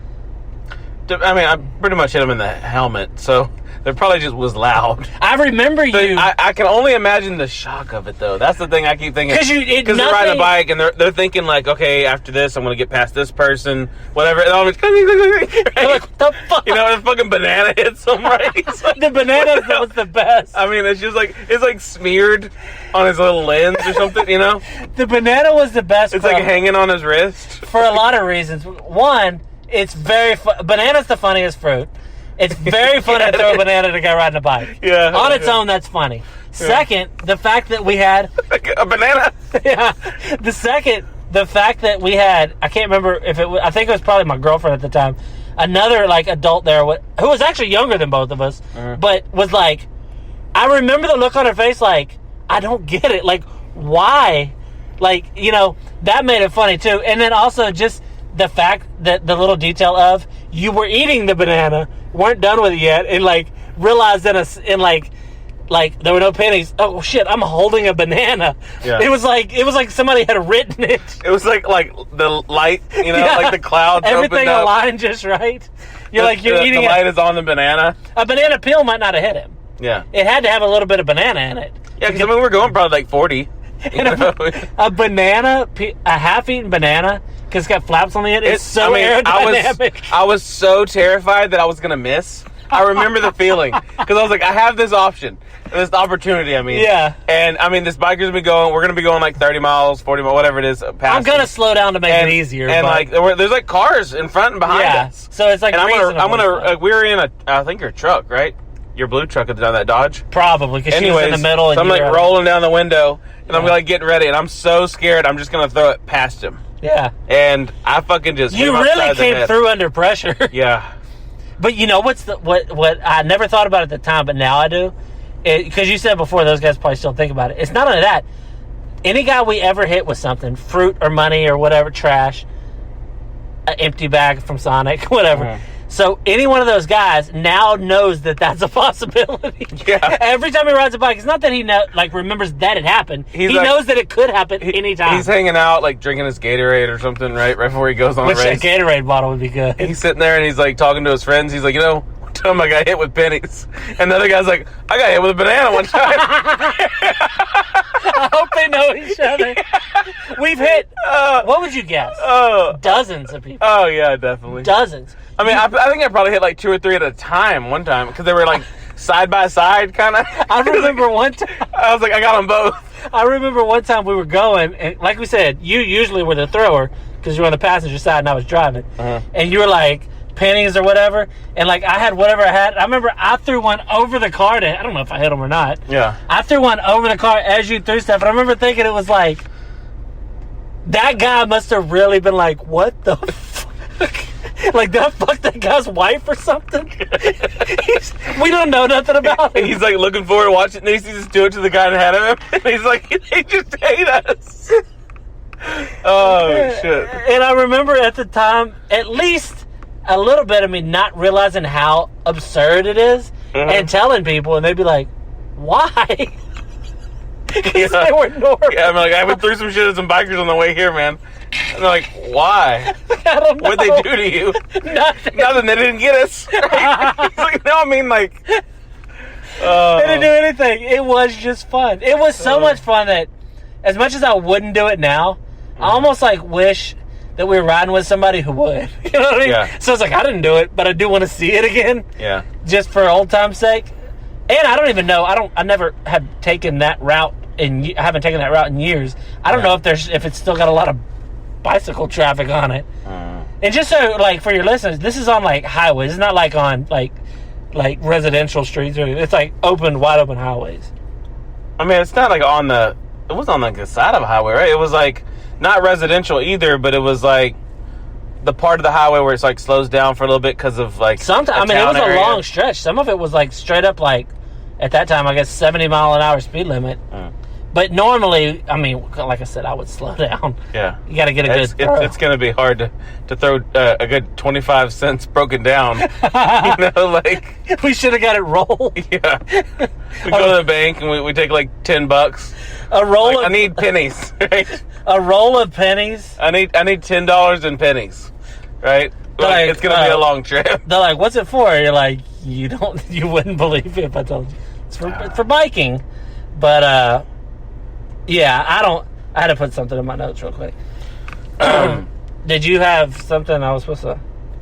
I mean, I pretty much hit them in the helmet, so it probably just was loud. I remember you. I can only imagine the shock of it, though. That's the thing I keep thinking. Because they're riding a bike and they're thinking like, okay, after this, I'm going to get past this person, whatever. And always, right? Like, what the fuck? The fucking banana hits them, right? Like, the banana was the best. I mean, it's just like, it's like smeared on his little lens or something, The banana was the best. It's like hanging on his wrist. For a lot of reasons. One, it's very fun. Banana's the funniest fruit. It's very funny to throw a banana at a guy riding a bike. Yeah. On its own, that's funny. Second, the fact that we had a banana. Yeah. The fact that we had, I can't remember if it was, I think it was probably my girlfriend at the time, another like adult there who was actually younger than both of us, but was like, I remember the look on her face like, I don't get it. Like, why? Like, that made it funny too. And then also just the fact that the little detail of you were eating the banana, weren't done with it yet, and like realized in like there were no pennies. Oh shit! I'm holding a banana. Yeah. It was like somebody had written it. It was like the light, like the clouds. Everything aligned just right. You're eating. The light is on the banana. A banana peel might not have hit him. Yeah. It had to have a little bit of banana in it. Yeah, because we're going probably like 40. And a banana, a half-eaten banana, because it's got flaps on the end, it's so aerodynamic. I was so terrified that I was going to miss. I remember the feeling. Because I was like, I have this option. This opportunity, Yeah. And, this biker's going to be going, we're going to be going like 30 miles, 40 miles, whatever it is. I'm going to slow down to make it easier. And, there's like cars in front and behind us. So it's like, and I'm going to, we were in I think your truck, right? Your blue truck at the time, that Dodge? Probably, because she was in the middle. So I'm like rolling down the window, and I'm like getting ready, and I'm so scared I'm just going to throw it past him. Yeah. And I fucking just You really came through under pressure. Yeah. But you know what I never thought about at the time, but now I do, because you said before those guys probably still think about it. It's not only that. Any guy we ever hit with something, fruit or money or whatever, trash, an empty bag from Sonic, whatever. Mm-hmm. So any one of those guys now knows that that's a possibility. Yeah. Every time he rides a bike, it's not that he remembers that it happened. He like, knows that it could happen anytime. He's hanging out, like drinking his Gatorade or something, right before he goes on a race. A Gatorade bottle would be good. He's sitting there and he's like talking to his friends. He's like, one time I got hit with pennies, and the other guy's like, I got hit with a banana one time. I hope they know each other. We've hit. What would you guess? Dozens of people. Oh yeah, definitely. Dozens. I mean, I think I probably hit like 2 or 3 at a time one time because they were like side by side kind of. I remember one time. I was like, I got them both. I remember one time we were going, and like we said, you usually were the thrower because you were on the passenger side and I was driving. Uh-huh. And you were like pennies or whatever, and like I had whatever I had. I remember I threw one over the car I don't know if I hit him or not. Yeah. I threw one over the car as you threw stuff, and I remember thinking it was like, that guy must have really been like, what the fuck? Like, did I fuck that guy's wife or something? We don't know nothing about it. He's like looking forward to watching. And he sees us do it to the guy ahead of him. And he's like, they just hate us. Oh, shit. And I remember at the time, at least a little bit of me not realizing how absurd it is and telling people, and they'd be like, why? Because they were normal. Yeah, I'm like, I went through some shit with some bikers on the way here, man. And they're like, why? I don't know. What'd they do to you? Nothing. Nothing. They didn't get us. Right? He's like, no, I mean, like... They didn't do anything. It was just fun. It was so much fun that, as much as I wouldn't do it now, I almost like wish that we were riding with somebody who would. You know what I mean? Yeah. So it's like, I didn't do it, but I do want to see it again. Yeah. Just for old time's sake. And I don't even know. I never have taken that route I haven't taken that route in years. I don't know if it's still got a lot of bicycle traffic on it. And just so, like, for your listeners, this is on like highways. It's not like on like residential streets or anything. It's like wide open highways. I mean, it's not like it was on like the side of a highway, right? It was like not residential either, but it was like the part of the highway where it's like slows down for a little bit because of like sometimes. I mean, it was a long stretch. Some of it was like straight up like at that time, I guess 70 mile an hour speed limit. But normally, I mean, like I said, I would slow down. Yeah. You got to get a good throw. It's going to be hard to throw a good 25 cents broken down. Like... We should have got it rolled. Yeah. We go to the bank and we take like $10. A roll of... I need pennies, right? A roll of pennies? I need $10 in pennies, right? Like, it's going to be a long trip. They're like, what's it for? You're like, you wouldn't believe it if I told you. It's for biking. But, yeah, I had to put something in my notes real quick. Did you have something I was supposed to...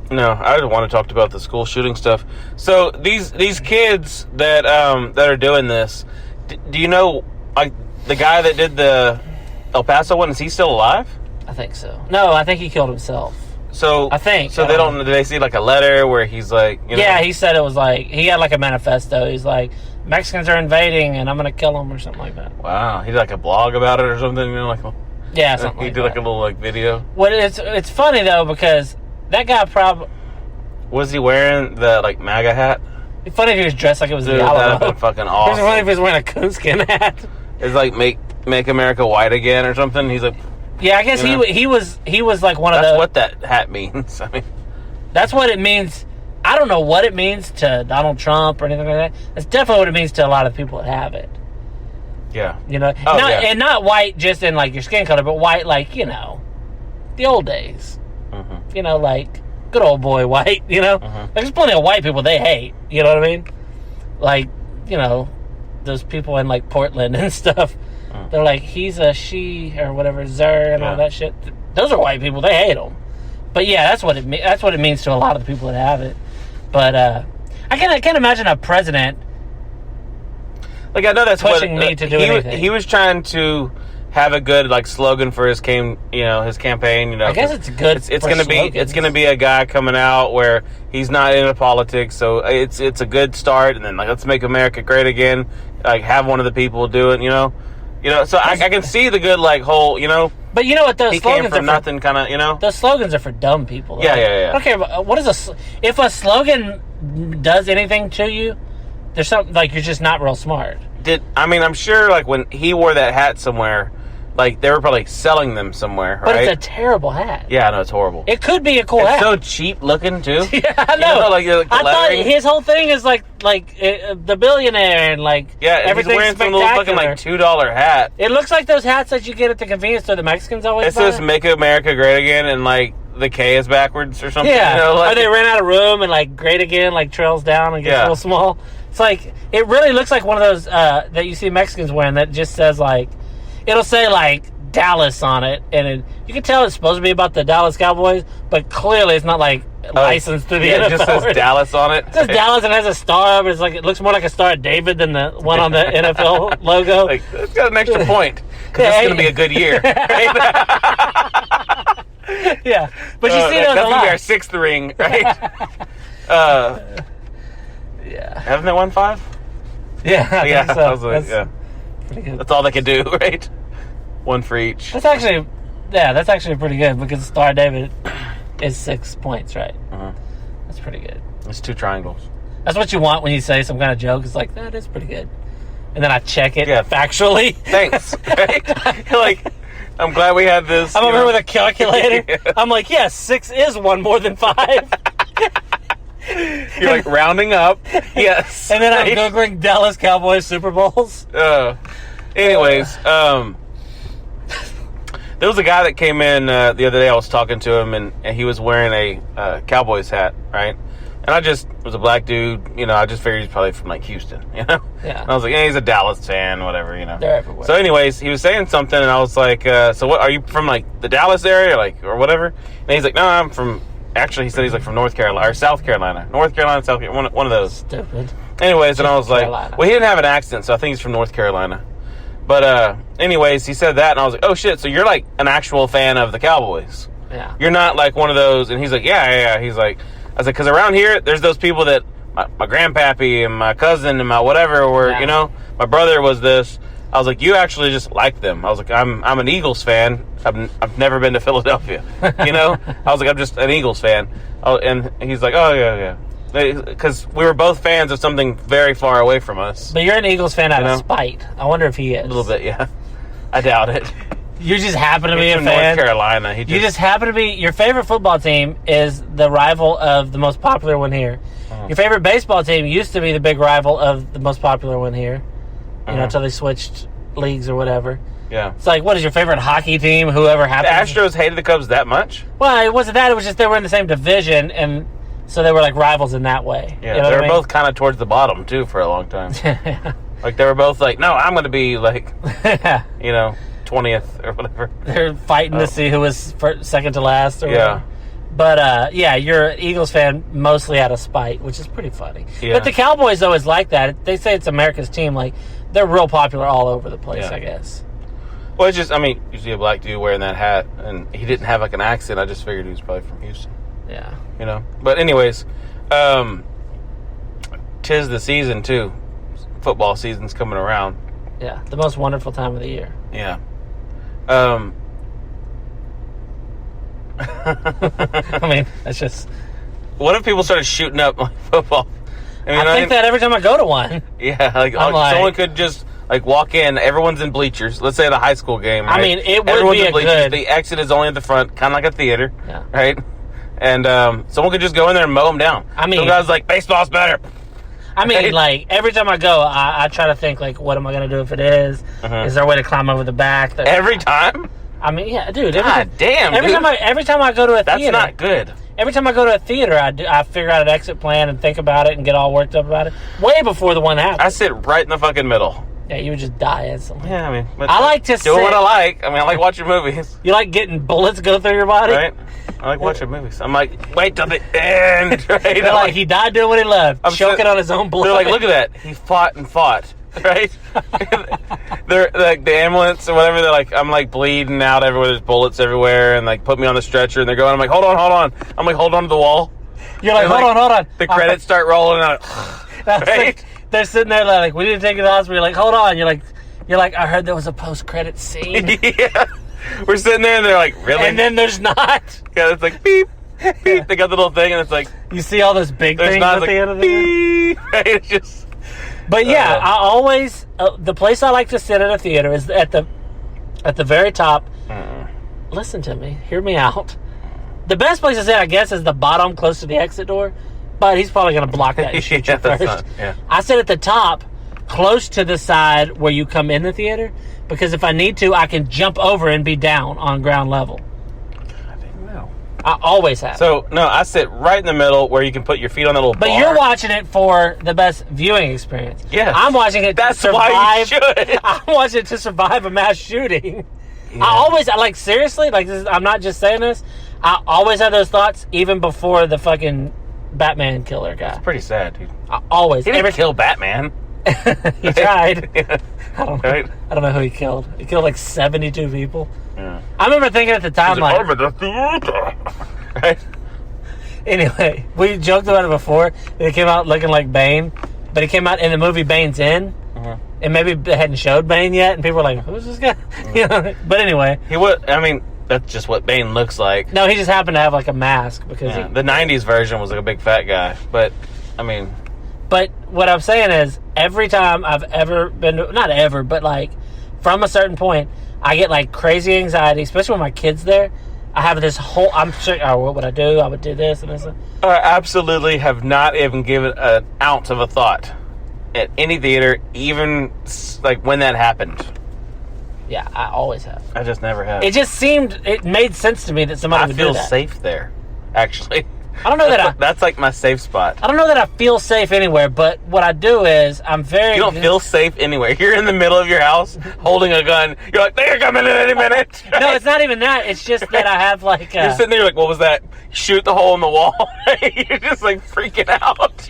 No, I just want to talk about the school shooting stuff. So these kids that are doing this, do you know, like, the guy that did the El Paso one, is he still alive? I think so. No, I think he killed himself. So I think. So do they see like a letter where he's like, Yeah, he said it was like, he had like a manifesto. He's like, Mexicans are invading and I'm going to kill them or something like that. Wow. He did like a blog about it or something, like. Yeah, something he did like a little like video. Well, it's funny though because that guy probably... Was he wearing the like MAGA hat? It's funny if he was dressed like it was the Alamo. Alamo. That'd been fucking awesome. It's funny if he was wearing a coonskin hat. It's like make America white again or something. He's like... Yeah, I guess he was like one of those. That's what that hat means. I mean, that's what it means. I don't know what it means to Donald Trump or anything like that. That's definitely what it means to a lot of people that have it. Yeah. And not white just in like your skin color, but white like, the old days. Mm-hmm. Like good old boy white, Like, there's plenty of white people they hate, you know what I mean? Like, those people in like Portland and stuff. They're like, he's a she or whatever, zer and all that shit. Those are white people. They hate them. But yeah, that's what it means to a lot of the people that have it. But I can't imagine a president. Like, I know that's pushing me to do anything. He was trying to have a good like slogan for his his campaign. I guess it's good. It's gonna be a guy coming out where he's not into politics, so it's a good start. And then like, let's make America great again. Like, have one of the people do it. So I can see the good, like, whole, But you know what, those slogans came from nothing, kind of, Those slogans are for dumb people. Yeah. I don't care. If a slogan does anything to you, there's something like you're just not real smart. I'm sure like when he wore that hat somewhere, like they were probably selling them somewhere, But right? it's a terrible hat. Yeah, I know, it's horrible. It could be a cool hat. It's so cheap looking too. Yeah, I know. You know, like the I thought lettering. his whole thing is like the billionaire and like Yeah, and he's everything's wearing some little fucking like $2 hat. It looks like those hats that you get at the convenience store. The Mexicans always It buy. says "Make America Great Again" and like the K is backwards or something. Yeah, you know, like, or they ran out of room and like "Great Again" like trails down and gets real small. It's like it really looks like one of those that you see Mexicans wearing that just says like it'll say like Dallas on it, and you can tell it's supposed to be about the Dallas Cowboys, but clearly it's not like licensed through the NFL. It just says Dallas on it. It says Dallas and has a star, but it looks more like a Star of David than the one on the NFL logo. Like, it's got an extra point because it's going to be a good year. Right? Yeah, but you see those a lot. That's going to be our 6th ring, right? Yeah. Haven't they won 5? Yeah, I think so. I was like, That's pretty good. That's all they can do, right? 1 for each. That's actually pretty good because Star of David is 6 points, right? Uh-huh. That's pretty good. It's 2 triangles. That's what you want when you say some kind of joke. It's like, that is pretty good. And then I check it Yeah. factually. Thanks. Right? You're like, I'm glad we had this. I'm over here with a calculator. Yeah. I'm like, yes, 6 is 1 more than 5. You're like rounding up. Yes. And then I'm right? Googling Dallas Cowboys Super Bowls. Anyways, there was a guy that came in the other day. I was talking to him, and he was wearing a Cowboys hat, right? And I just was a black dude, you know. I just figured he's probably from like Houston, you know. Yeah. And I was like, yeah, he's a Dallas fan, whatever, you know. They're everywhere. So, anyways, he was saying something, and I was like, so what? Are you from like the Dallas area, like or whatever? And he's like, no, I'm from. Actually, he said he's like from North Carolina or South Carolina, South Carolina, one of those. Stupid. Anyways, and I was like, Carolina. well, he didn't have an accent, so I think he's from North Carolina. But anyways, he said that, and I was like, oh shit, so you're like an actual fan of the Cowboys? Yeah. You're not like one of those. And he's like, yeah. He's like, I was like, because around here, there's those people that my grandpappy and my cousin and my whatever were, you know, my brother was this. I was like, you actually just like them. I was like, I'm an Eagles fan. I've never been to Philadelphia, you know. I was like, I'm just an Eagles fan. Oh, and he's like, oh yeah. Because we were both fans of something very far away from us. But you're an Eagles fan out of spite. I wonder if he is. A little bit, yeah. I doubt it. You just happen to be a from fan. North Carolina. You just happen to be. Your favorite football team is the rival of the most popular one here. Your favorite baseball team used to be the big rival of the most popular one here. You know, until they switched leagues or whatever. Yeah. It's like, what is your favorite hockey team? Whoever happens. The Astros hated the Cubs that much? Well, it wasn't that. It was just they were in the same division, and so they were like rivals in that way. Yeah, you know they were what I mean? both kind of towards the bottom, too, for a long time. Like, they were both like, no, I'm going to be, like, you know, 20th or whatever. They're fighting to see who was second to last or whatever. Yeah. But, you're an Eagles fan mostly out of spite, which is pretty funny. Yeah. But the Cowboys always like that. They say it's America's team. Like, they're real popular all over the place, I guess. Well, it's just, I mean, you see a black dude wearing that hat, and he didn't have, like, an accent. I just figured he was probably from Houston. Yeah. You know? But anyways, 'tis the season, too. Football season's coming around. Yeah, the most wonderful time of the year. Yeah. I mean, that's just... What if people started shooting up like football? I think that every time I go to one. Yeah, like someone could just like walk in. Everyone's in bleachers. Let's say at a high school game. Right? I mean, it would everyone's be in bleachers. good. The exit is only at the front, kind of like a theater. Yeah. Right. And someone could just go in there and mow them down. I mean, some guys like baseball's better. I mean, like every time I go, I try to think like, what am I going to do if it is? Is there a way to climb over the back? Every time. I mean, yeah, dude. God damn. Every time I go to a That's theater, not good. Every time I go to a theater, I figure out an exit plan and think about it and get all worked up about it way before the one happens. I sit right in the fucking middle. Yeah, you would just die instantly. Yeah, I mean, I like to do what I like. I mean, I like watching movies. You like getting bullets go through your body, right? I like watching movies. I'm like, wait till the end. Right? They're like, he died doing what he loved, choking on his own blood. They're like, look at that. He fought and fought. Right? They're like the ambulance or whatever. They're like, I'm like bleeding out everywhere. There's bullets everywhere, and like put me on the stretcher. And they're going. I'm like, hold on. I'm like, hold on to the wall. You're like, hold on. The credits start rolling out. Right? Like, they're sitting there like, we need to take you to the hospital. You're like, hold on. You're like, I heard there was a post-credit scene. Yeah. We're sitting there, and they're like, really? And then there's not. Yeah, it's like beep. Beep. They got the little thing, and it's like you see all those big things at the end of the beep. Right? It's just But yeah, I always the place I like to sit at a theater is at the very top. Listen to me, hear me out. The best place to sit, I guess, is the bottom, close to the exit door. But he's probably going to block that and shoot you first. I sit at the top, close to the side where you come in the theater, because if I need to, I can jump over and be down on ground level. I didn't know. I always have. So, no, I sit right in the middle where you can put your feet on that little bar. But you're watching it for the best viewing experience. Yes. I'm watching it to survive. Why you should. I'm watching it to survive a mass shooting. Yeah. I always, like, seriously, like, I'm not just saying this. I always have those thoughts even before the fucking Batman killer guy. It's pretty sad, dude. I always. He didn't kill Batman. He tried. Yeah. I don't know. Right? I don't know who he killed. He killed like 72 people. Yeah. I remember thinking at the time, like, right? Anyway, we joked about it before. It came out looking like Bane, but it came out in the movie Bane's In, and maybe they hadn't showed Bane yet, and people were like, "Who's this guy?" You know. But anyway, I mean, that's just what Bane looks like. No, he just happened to have like a mask because the '90s version was like a big fat guy. But I mean, but what I'm saying is, every time I've ever been to, not ever, but like from a certain point, I get like crazy anxiety, especially when my kid's there. I have this whole, I'm sure, oh, what would I do? I would do this and this. I absolutely have not even given an ounce of a thought at any theater, even like when that happened. Yeah, I always have. I just never have. It made sense to me that somebody would do that. I feel safe there, actually. I don't know that that's like my safe spot. I don't know that I feel safe anywhere, but what I do is I'm very... You don't feel safe anywhere. You're in the middle of your house holding a gun. You're like, they're coming in any minute. Right? No, it's not even that. It's just that I have like... You're sitting there, you're like, what was that? Shoot the hole in the wall. You're just like freaking out.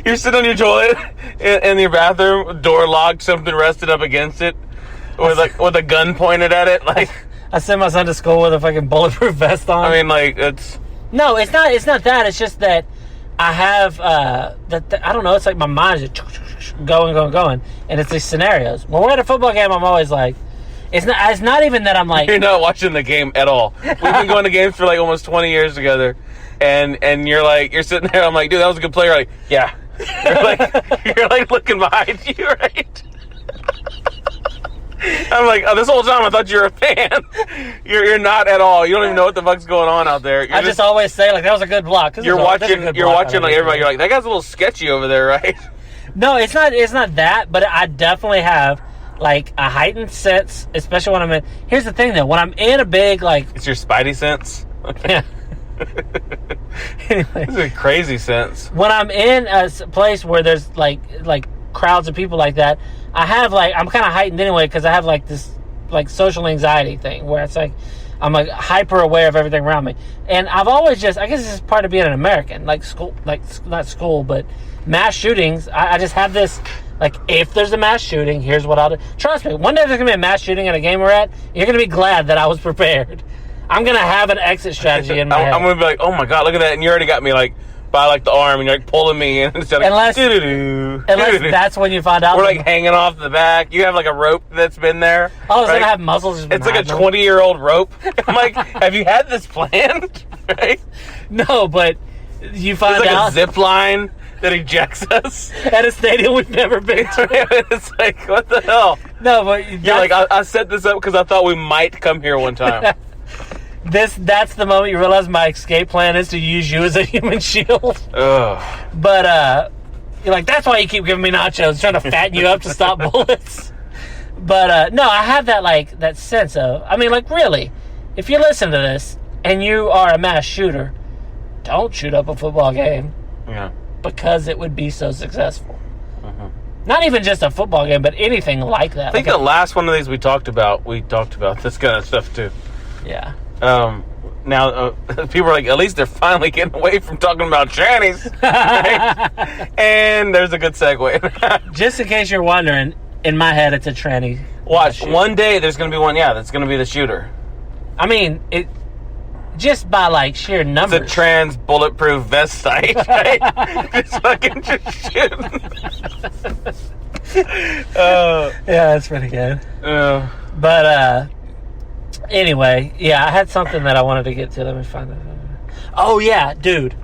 You're sitting on your toilet in your bathroom, door locked, something rested up against it, with a gun pointed at it. Like, I send my son to school with a fucking bulletproof vest on. I mean, like, it's... No, it's not. It's not that. It's just that I have I don't know. It's like my mind is just going, and it's these scenarios. When we're at a football game, I'm always like, it's not even that I'm like. You're not watching the game at all. We've been going to games for like almost 20 years together, and you're sitting there. I'm like, dude, that was a good play. You're like, yeah. You're like looking behind you, right? I'm like, this whole time I thought you were a fan. You're not at all. You don't even know what the fuck's going on out there. I just always say like that was a good block. You're watching like everybody. You're like, that guy's a little sketchy over there, right? No, it's not. It's not that. But I definitely have like a heightened sense, especially when I'm in. Here's the thing, though. When I'm in a big like, it's your spidey sense. Yeah. Anyway, this is a crazy sense. When I'm in a place where there's like crowds of people like that, I have like, I'm kind of heightened anyway because I have like this like social anxiety thing where it's like I'm like hyper aware of everything around me, and I've always just, I guess this is part of being an American, like school, like not school, but mass shootings. I just have this like, if there's a mass shooting, here's what I'll do. Trust me, one day there's gonna be a mass shooting at a game we're at. You're gonna be glad that I was prepared. I'm gonna have an exit strategy in my head. I'm gonna be like, oh my god, look at that, and you already got me like by like the arm, and you're like pulling me in. Like, unless that's when you find out. We're like hanging off the back. You have like a rope that's been there. Oh, it's gonna have muzzles. It's like a 20-year-old rope. I'm like, have you had this planned? Right? No, but you find There's like out a zip line that ejects us at a stadium we've never been to. It's like, what the hell? No, but you're like, I set this up because I thought we might come here one time. That's the moment you realize my escape plan is to use you as a human shield. Ugh. But you're like, that's why you keep giving me nachos, trying to fatten you up to stop bullets. But no, I have that like that sense of, I mean, like, really, if you listen to this and you are a mass shooter, don't shoot up a football game. Yeah. Because it would be so successful. Not even just a football game, but anything like that. I think the last one of these we talked about this kind of stuff too. Yeah. Now people are like, at least they're finally getting away from talking about trannies. Right? And there's a good segue. Just in case you're wondering, in my head, it's a tranny. Watch, one day there's going to be one, that's going to be the shooter. I mean, it just by like sheer numbers. It's a trans bulletproof vest site, right? Just fucking just shooting. Yeah, that's pretty good. But anyway, yeah, I had something that I wanted to get to. Let me find it. Oh yeah, dude.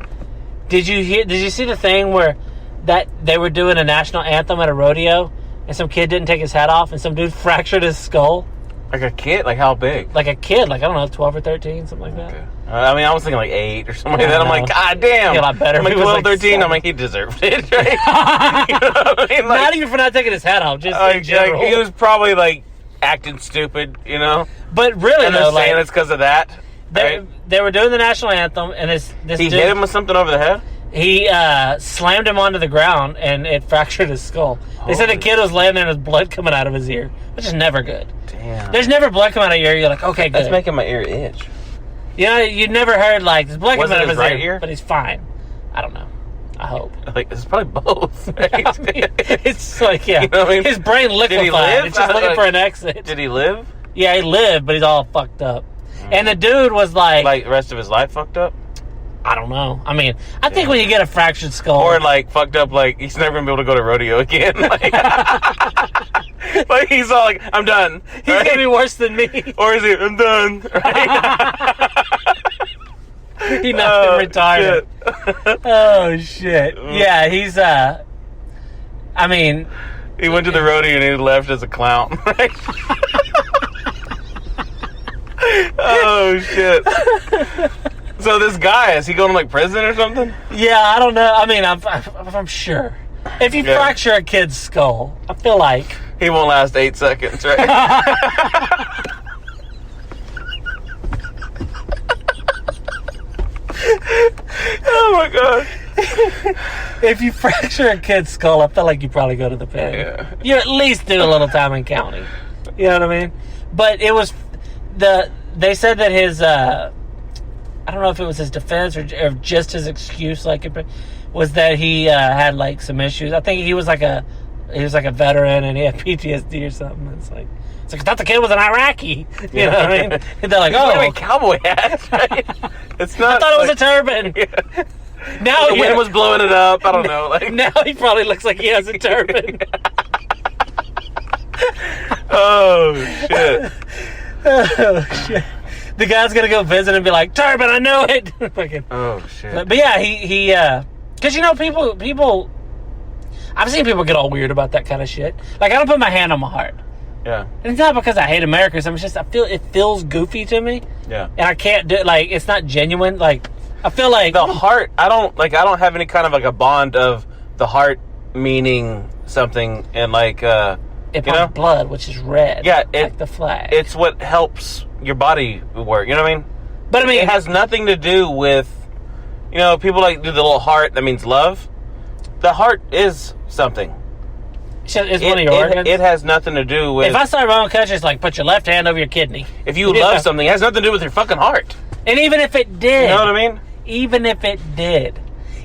Did you see the thing where that they were doing a national anthem at a rodeo, and some kid didn't take his hat off, and some dude fractured his skull. Like a kid? Like how big? Like a kid, like I don't know, 12 or 13, something like that. Okay. I mean, I was thinking like 8 or something like that. I'm like, God damn. A lot better. I'm like 12, 13. I'm like, he deserved it, right? You know what I mean? Like, not even for not taking his hat off, just in general. Like, he was probably like acting stupid, you know? But really, and though, they're saying it's because of that. They were doing the national anthem, and this he dude, hit him with something over the head? He slammed him onto the ground, and it fractured his skull. They said the kid was laying there and there's blood coming out of his ear, which is never good. Damn. There's never blood coming out of your ear. You're like, okay, good. That's making my ear itch. You know, you'd never heard, like, there's blood coming out of his right ear, but he's fine. I don't know. I hope. Like, it's probably both. Right? I mean, it's like, yeah. You know what I mean? His brain liquefied. Did he live? It's just looking for an exit. Did he live? Yeah, he lived, but he's all fucked up. And the dude was like... Like, the rest of his life fucked up? I don't know. I mean, I think when you get a fractured skull... Or, like, fucked up, like, he's never going to be able to go to rodeo again. Like, like he's all like, I'm done. He's going to be worse than me. Or is he, I'm done. Right? He not been retired. Oh, shit. Yeah, he's, I mean... He went to the rodeo and he left as a clown, right? Oh, shit. So this guy, is he going to, like, prison or something? Yeah, I don't know. I mean, I'm sure. If you fracture a kid's skull, I feel like... He won't last 8 seconds, right? Oh, my God. If you fracture a kid's skull, I feel like you probably go to the pen. Yeah. You at least do a little time in county. You know what I mean? But it was... They said that his... I don't know if it was his defense or just his excuse, like, was that he had, like, some issues. I think he was like a veteran and he had PTSD or something. It's like I thought the kid was an Iraqi. You know what I mean? And they're like, he's wearing a cowboy hat, right? It's not. I thought it was a turban. Yeah. Now the wind was blowing it up. I don't know. Like now he probably looks like he has a turban. Oh shit! Oh shit! The guy's gonna go visit and be like, "Turban, I know it." Oh shit! But yeah, he because you know people. I've seen people get all weird about that kind of shit. Like, I don't put my hand on my heart. Yeah. And it's not because I hate America. It's just it feels goofy to me. Yeah. And I can't do it. Like, it's not genuine. Like, I feel like the heart. I don't have any kind of like a bond of the heart meaning something and like it pumps blood, which is red. Yeah, like the flag. It's what helps your body work. You know what I mean? But I mean, it has nothing to do with people like do the little heart that means love. The heart is something. It's one of your organs? It has nothing to do with... If I started my own country, it's like, put your left hand over your kidney. If you love something, it has nothing to do with your fucking heart. And even if it did... You know what I mean? Even if it did.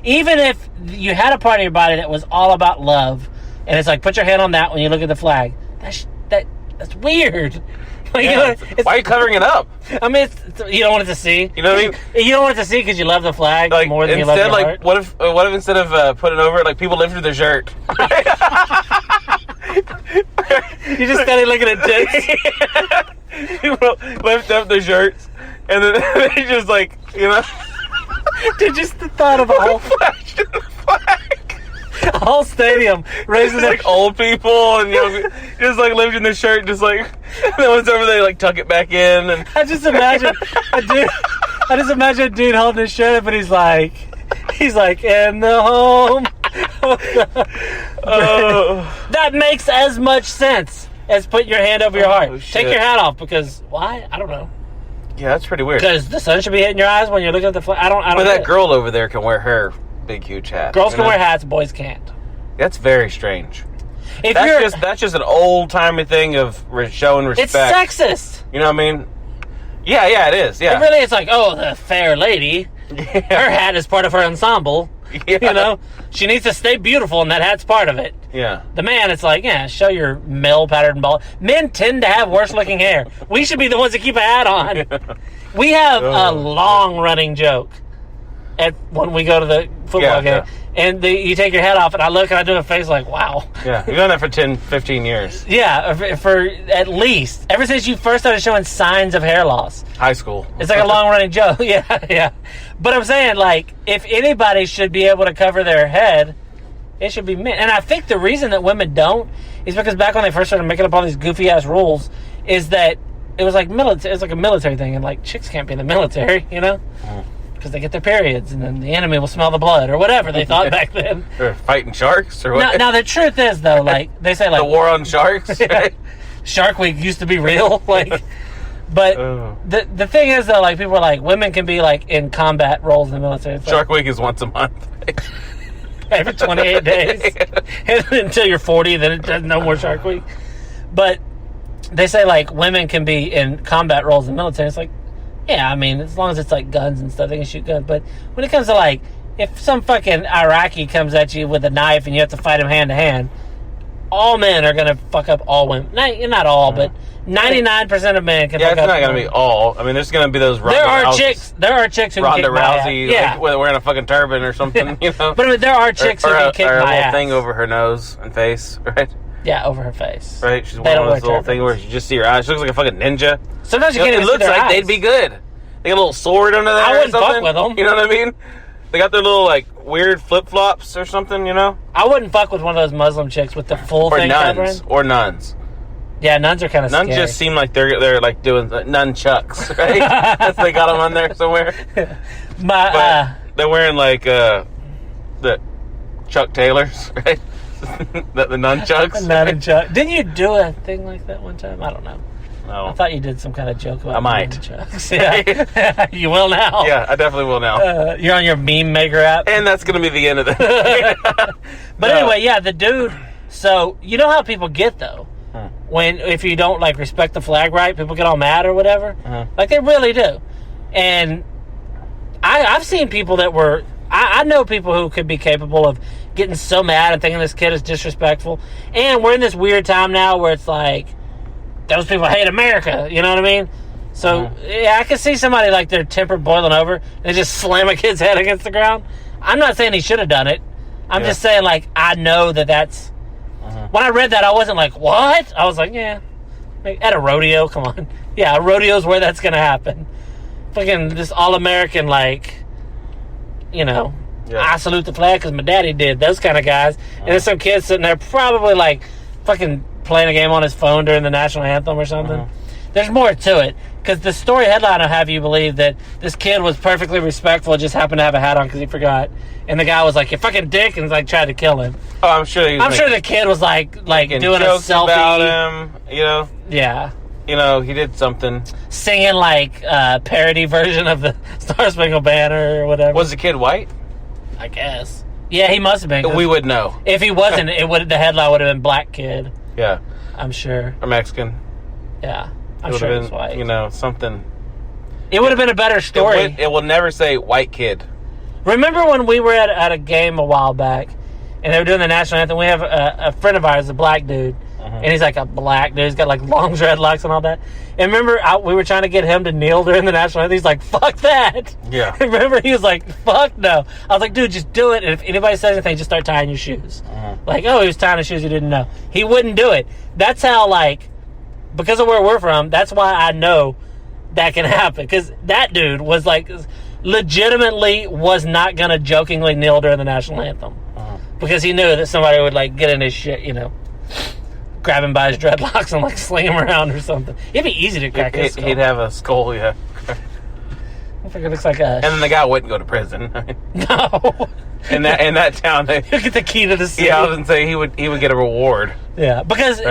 Even if you had a part of your body that was all about love, and it's like, put your hand on that when you look at the flag. That's weird. Like, yeah, why are you covering it up? I mean, you don't want it to see. You know what I mean? You don't want it to see because you love the flag more than you love your heart. What if instead of putting it over, like people lift their shirt? You just started looking at tits. People lift up their shirts, and then they just like Dude, just the thought of a whole flag. A whole stadium raising like old people and just like lifting their shirt, just like and then once over they like tuck it back in. And I just imagine a dude holding his shirt up and he's like in the home. That makes as much sense as put your hand over your heart. Shit. Take your hat off because why? I don't know. Yeah, that's pretty weird. Because the sun should be hitting your eyes when you're looking at the flag. I don't. But that girl over there can wear her big huge hat. Girls can wear hats, boys can't. That's very strange. That's just an old timey thing of showing respect. It's sexist. You know what I mean? Yeah, it is. Yeah. It really, it's like, oh, the fair lady. Yeah. Her hat is part of her ensemble. Yeah. She needs to stay beautiful, and that hat's part of it. Yeah. The man, it's like, yeah, show your male pattern ball. Men tend to have worse looking hair. We should be the ones that keep a hat on. We have a long running joke when we go to the football game. Yeah. And you take your hat off, and I look, and I do a face like, wow. Yeah, you've done that for 10, 15 years. Yeah, for at least. Ever since you first started showing signs of hair loss. High school. It's like a long-running joke. Yeah. But I'm saying, like, if anybody should be able to cover their head, It should be men. And I think the reason that women don't is because back when they first started making up all these goofy-ass rules is that it was like military. It's like a military thing, and like chicks can't be in the military, you know, because they get their periods, and then the enemy will smell the blood or whatever they thought back then. Or fighting sharks or what? Now the truth is though, like they say, like the war on sharks. Right? Shark Week used to be real, like. But the thing is though, like people are like women can be like in combat roles in the military. It's Shark like, Week is once a month. every 28 days until you're 40, then it does no more Shark Week. But they say like women can be in combat roles in the military. It's like, yeah, I mean, as long as it's like guns and stuff, they can shoot guns. But when it comes to like, if some fucking Iraqi comes at you with a knife and you have to fight him hand to hand, all men are gonna fuck up all women. Not all, but 99% of men can. Yeah, fuck it's up not gonna be all. I mean, there's gonna be those. There are chicks who Ronda kick my ass. Rousey, Yeah, like, wearing a fucking turban or something, you know. But I mean, there are chicks who can kick or a my little ass. thing over her nose and face, right? Yeah, over her face. Right, she's They one don't of those wear little things where you just see her eyes. She looks like a fucking ninja. Sometimes you know, can't it even see looks their like eyes. they'd be good. They got a little sword under there. I wouldn't or fuck something. with them. You know what I mean? They got their little like weird flip flops or something. You know? I wouldn't fuck with one of those Muslim chicks with the full thing covering. Or nuns. Yeah, nuns are kind of scary. Nuns just seem like they're like doing nunchucks, right? They got them on there somewhere. But they're wearing like the Chuck Taylors, right? the nunchucks. Nunchuck. Didn't you do a thing like that one time? I don't know. No. I thought you did some kind of joke about I might. nunchucks. Yeah. You will now. Yeah, I definitely will now. You're on your meme maker app. And that's going to be the end of that. But anyway, yeah, the dude. So, you know how people get, though? If you don't, like, respect the flag right, people get all mad or whatever. Like, they really do. And I've seen people that were... I know people who could be capable of getting so mad and thinking this kid is disrespectful. And we're in this weird time now where it's like, those people hate America. You know what I mean? So, yeah, I could see somebody like their temper boiling over and they just slam a kid's head against the ground. I'm not saying he should have done it. I'm just saying, like, I know that's... When I read that, I wasn't like, what? I was like, yeah. At a rodeo, come on. Yeah, a rodeo's where that's going to happen. Fucking this all-American, like... You know, I salute the flag because my daddy did. Those kind of guys. And there's some kid sitting there probably like fucking playing a game on his phone during the national anthem or something. There's more to it. Because the story headline will have you believe that this kid was perfectly respectful, just happened to have a hat on because he forgot. And the guy was like, you fucking dick, and like tried to kill him. Oh, I'm sure the kid was like doing a selfie. About him, you know? Yeah. You know, he did something. Singing like a parody version of the Star Spangled Banner or whatever. Was the kid white? I guess. Yeah, he must have been. We would know. If he wasn't, the headline would have been black kid. Yeah. I'm sure. Or Mexican. Yeah. I'm sure it was white. You know, something. It would have been a better story. It will never say white kid. Remember when we were at a game a while back and they were doing the national anthem? We have a friend of ours, a black dude. And he's like a black dude. He's got like long dreadlocks and all that. And remember, we were trying to get him to kneel during the national anthem. He's like, fuck that. Yeah. And remember, he was like, fuck no. I was like, dude, just do it. And if anybody says anything, just start tying your shoes. Like, oh, he was tying his shoes. He didn't know. He wouldn't do it. That's how, like, because of where we're from, that's why I know that can happen. Because that dude was like, legitimately was not going to jokingly kneel during the national anthem. Because he knew that somebody would, like, get in his shit, you know. Grab him by his dreadlocks and like sling him around or something. It'd be easy to crack his skull. He'd have a skull, yeah. I think it looks like a... And then the guy wouldn't go to prison. No. In that town, they he'll get the key to the city. Yeah, I was gonna say he would get a reward. Yeah, because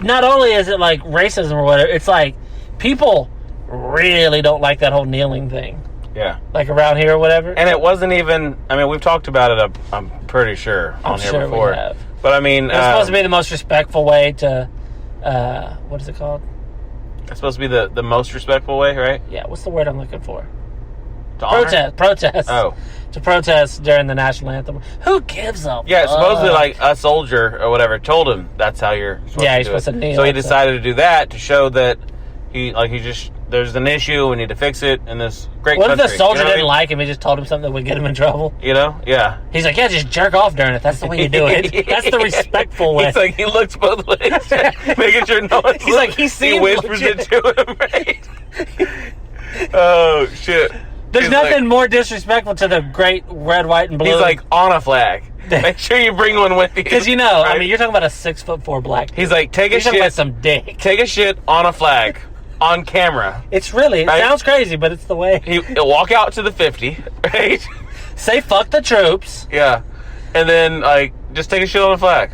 not only is it like racism or whatever, it's like people really don't like that whole kneeling thing. Yeah. Like around here or whatever. And it wasn't even... I mean, we've talked about it, I'm pretty sure, on here before. We have. But I mean... It's supposed to be the most respectful way to... what is it called? It's supposed to be the most respectful way, right? Yeah, what's the word I'm looking for? To honor? Protest. Oh. To protest during the national anthem. Who gives a Yeah, fuck? supposedly like a soldier or whatever told him that's how you're supposed to do it. He's supposed to kneel. So he decided to do that to show that there's an issue, we need to fix it in this great country. What if the soldier didn't like him, he just told him something that would get him in trouble? You know? Yeah. He's like, yeah, just jerk off during it. That's the way you do it. That's the respectful way. He's like, he looks both ways, making sure no one... He's like, he whispers it to him, right? Oh, shit. There's nothing more disrespectful to the great red, white, and blue. He's like, on a flag. Make sure you bring one with you. Because right? I mean, you're talking about a 6'4" black. He's like, take a shit. About some dick. Take a shit on a flag, on camera. It sounds crazy, but it's the way. He'll walk out to the 50, right? Say fuck the troops. Yeah, and then just take a shit on a flag.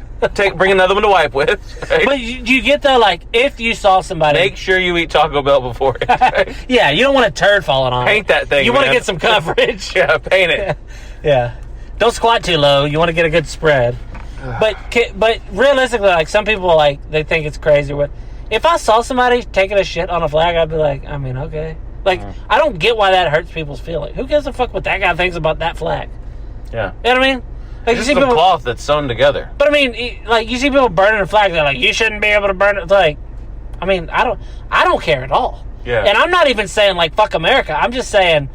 Bring another one to wipe with. Right? But you get though, if you saw somebody, make sure you eat Taco Bell before it. Right? Yeah, you don't want a turd falling on. Paint that thing. You want to get some coverage. Yeah, paint it. Yeah. Don't squat too low. You want to get a good spread. But realistically, some people they think it's crazy. If I saw somebody taking a shit on a flag, I'd be like, I mean, okay. I don't get why that hurts people's feelings. Who gives a fuck what that guy thinks about that flag? Yeah. You know what I mean? It's just some cloth that's sewn together. But I mean, you see people burning a flag. They're like, you shouldn't be able to burn it. It's like, I mean, I don't care at all. Yeah. And I'm not even saying fuck America. I'm just saying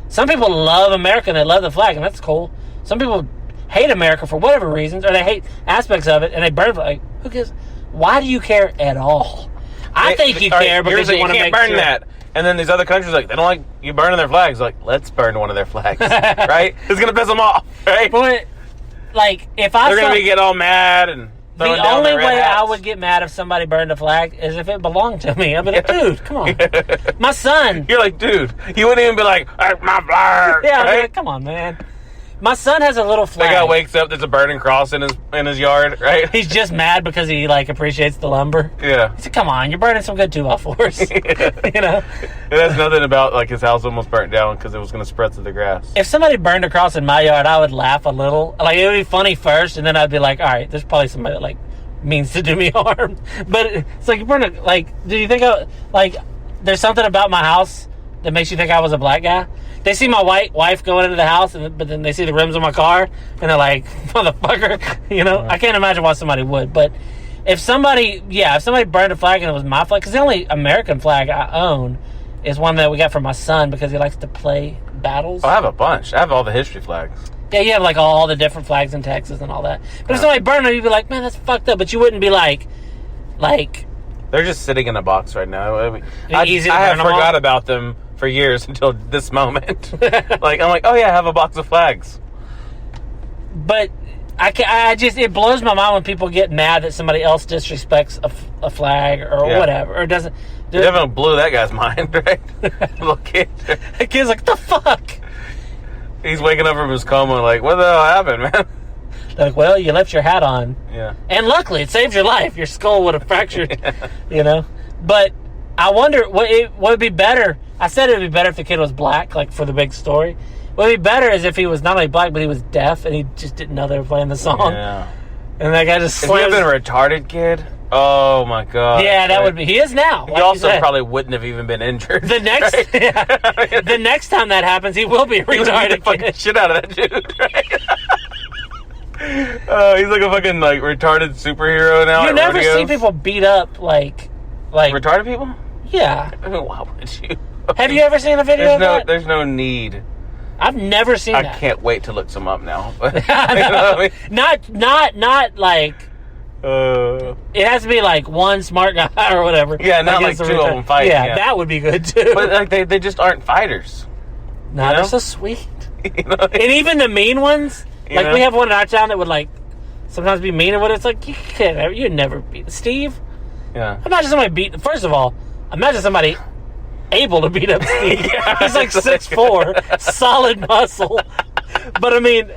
some people love America and they love the flag, and that's cool. Some people hate America for whatever reasons, or they hate aspects of it, and they burn it. Who cares? Why do you care at all? I think you care because you want to make burn sure. That. And then these other countries, they don't like you burning their flags. Let's burn one of their flags, right? It's going to piss them off, right? But, if I They're going to be getting all mad and throwing the down only their red way hats. I would get mad if somebody burned a flag is if it belonged to me. I'd be like, dude, come on. My son. You're like, dude. You wouldn't even be like, that's my flag. Yeah, I'd be right? like, come on, man. My son has a little flag. The guy wakes up, there's a burning cross in his yard, right? He's just mad because he appreciates the lumber. Yeah. He said, come on, you're burning some good 2x4s. Yeah. It has nothing about his house almost burnt down because it was going to spread through the grass. If somebody burned a cross in my yard, I would laugh a little. It would be funny first, and then I'd be like, all right, there's probably somebody that means to do me harm. But it's you burn do you think there's something about my house that makes you think I was a black guy? They see my white wife going into the house, but then they see the rims on my car, and they're like, motherfucker, I can't imagine why somebody would. But if somebody burned a flag and it was my flag, because the only American flag I own is one that we got from my son because he likes to play battles. Oh, I have a bunch. I have all the history flags. Yeah, you have all the different flags in Texas and all that. But if somebody burned them, you'd be like, man, that's fucked up. But you wouldn't be like... They're just sitting in a box right now. I have forgot about them for years until this moment. I'm like, oh yeah, I have a box of flags. But it blows my mind when people get mad that somebody else disrespects a flag or whatever, or doesn't. It definitely blew that guy's mind, right? Little kid. The kid's like, the fuck? He's waking up from his coma what the hell happened, man? They're like, well, you left your hat on. Yeah. And luckily, it saved your life. Your skull would have fractured, But I wonder, what would be better? I said it would be better if the kid was black, for the big story. What would be better is if he was not only black, but he was deaf, and he just didn't know they were playing the song. Yeah. And that guy just If he had been a retarded kid, oh my god. Yeah, that would be. He is now. He also probably wouldn't have even been injured. The next, the next time that happens, he will be a retarded. He fucking shit out of that dude. Right? He's like a fucking retarded superhero now. You never see people beat up like retarded people. Yeah. I mean, why would you? Have you ever seen a video of that? There's no need. I've never seen that. I can't wait to look some up now. You know what I mean? Not it has to be one smart guy or whatever. Yeah, not two of them fighting. Yeah, that would be good too. But they just aren't fighters. No, they're so sweet. And even the mean ones, we have one in our town that would sometimes be mean or what. It's you'd never beat Steve. Yeah. Imagine somebody beat. First of all, imagine somebody able to beat up Steve. He's 6'4", solid muscle. But I mean,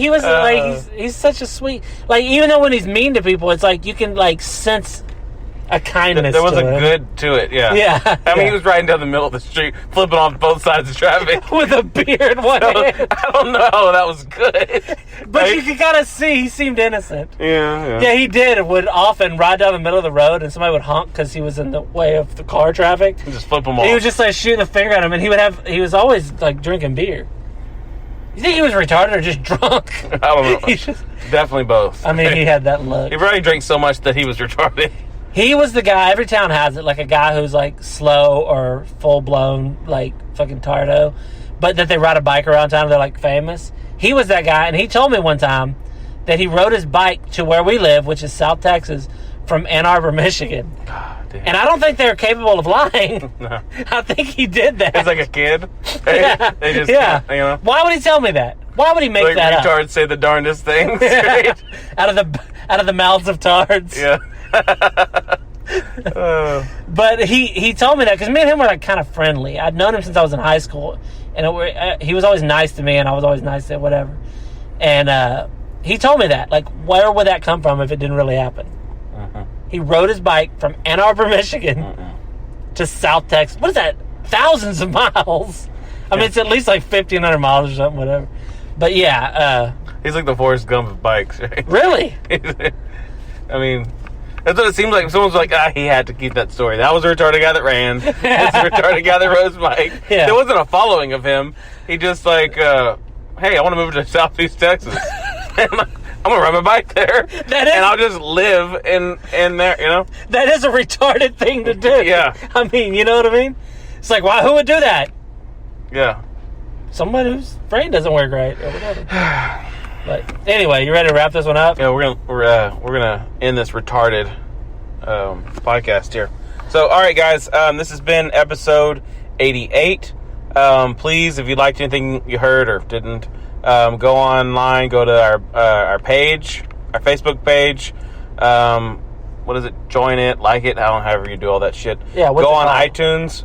he was he's such a sweet. Even though when he's mean to people, it's you can sense a kindness. There was to a good to it. Yeah. Yeah. I mean, he was riding down the middle of the street, flipping off both sides of traffic with a beer in one hand. I don't know. That was good. But you could kind of see he seemed innocent. Yeah. Yeah, he did. Would often ride down the middle of the road, and somebody would honk because he was in the way of the car traffic. And just flip him off. He was just shooting a finger at him, and he was always drinking beer. You think he was retarded or just drunk? I don't know. Definitely both. I mean, he had that look. He probably drank so much that he was retarded. He was the guy, every town has it, a guy who's slow or full-blown, fucking tardo, but that they ride a bike around town and they're famous. He was that guy, and he told me one time that he rode his bike to where we live, which is South Texas, from Ann Arbor, Michigan. Damn. And I don't think they're capable of lying. No. I think he did that. It's a kid. Yeah. They just yeah. can't, Why would he tell me that? Why would he make that up? Retards say the darndest things. Right? out of the mouths of tards. Yeah. But he told me that because me and him were like kind of friendly. I'd known him since I was in high school, and he was always nice to me, and I was always nice to him, whatever. And he told me that, like, where would that come from if it didn't really happen? He rode his bike from Ann Arbor, Michigan to South Texas. What is that? Thousands of miles. I mean, it's at least like 1,500 miles or something, whatever. But yeah. He's like the Forrest Gump of bikes, right? Really? I mean, that's what it seems like. Someone's like, he had to keep that story. That was a retarded guy that ran. It's a retarded guy that rode his bike. Yeah. There wasn't a following of him. He just like, hey, I want to move to Southeast Texas. I'm gonna ride my bike there, and I'll just live in there. You know, that is a retarded thing to do. Yeah, I mean, you know what I mean? It's like, why? Who would do that? Yeah, someone whose brain doesn't work right or whatever. But anyway, you ready to wrap this one up? Yeah, we're gonna end this retarded podcast here. So, all right, guys, this has been episode 88. Please, if you liked anything you heard or didn't. Go online, go to our page, our Facebook page. What is it? Join it, like it, however you do all that shit. Yeah, go on iTunes.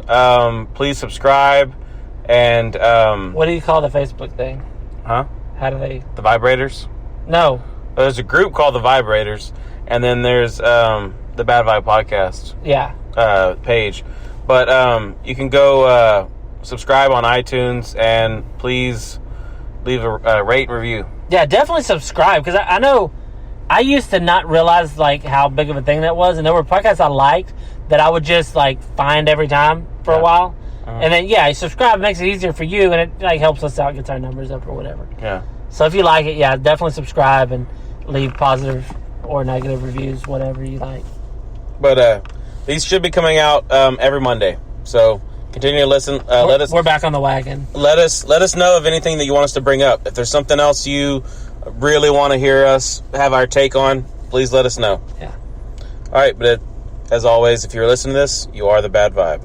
Please subscribe. And what do you call the Facebook thing? Huh? How do they? The Vibrators? No. There's a group called the Vibrators, and then there's the Bad Vibe Podcast. Yeah. Page, but you can go subscribe on iTunes and please leave a rate and review. Yeah, definitely subscribe, because I know I used to not realize like how big of a thing that was, and there were podcasts I liked that I would just like find every time for a while, and then subscribe makes it easier for you, and it like helps us out, gets our numbers up or whatever. Yeah. So if you like it, definitely subscribe and leave positive or negative reviews, whatever you like. But these should be coming out every Monday, so continue to listen. We're back on the wagon. Let us know of anything that you want us to bring up. If there's something else you really want to hear us have our take on, please let us know. Yeah. All right, but as always, if you're listening to this, you are the Bad Vibe.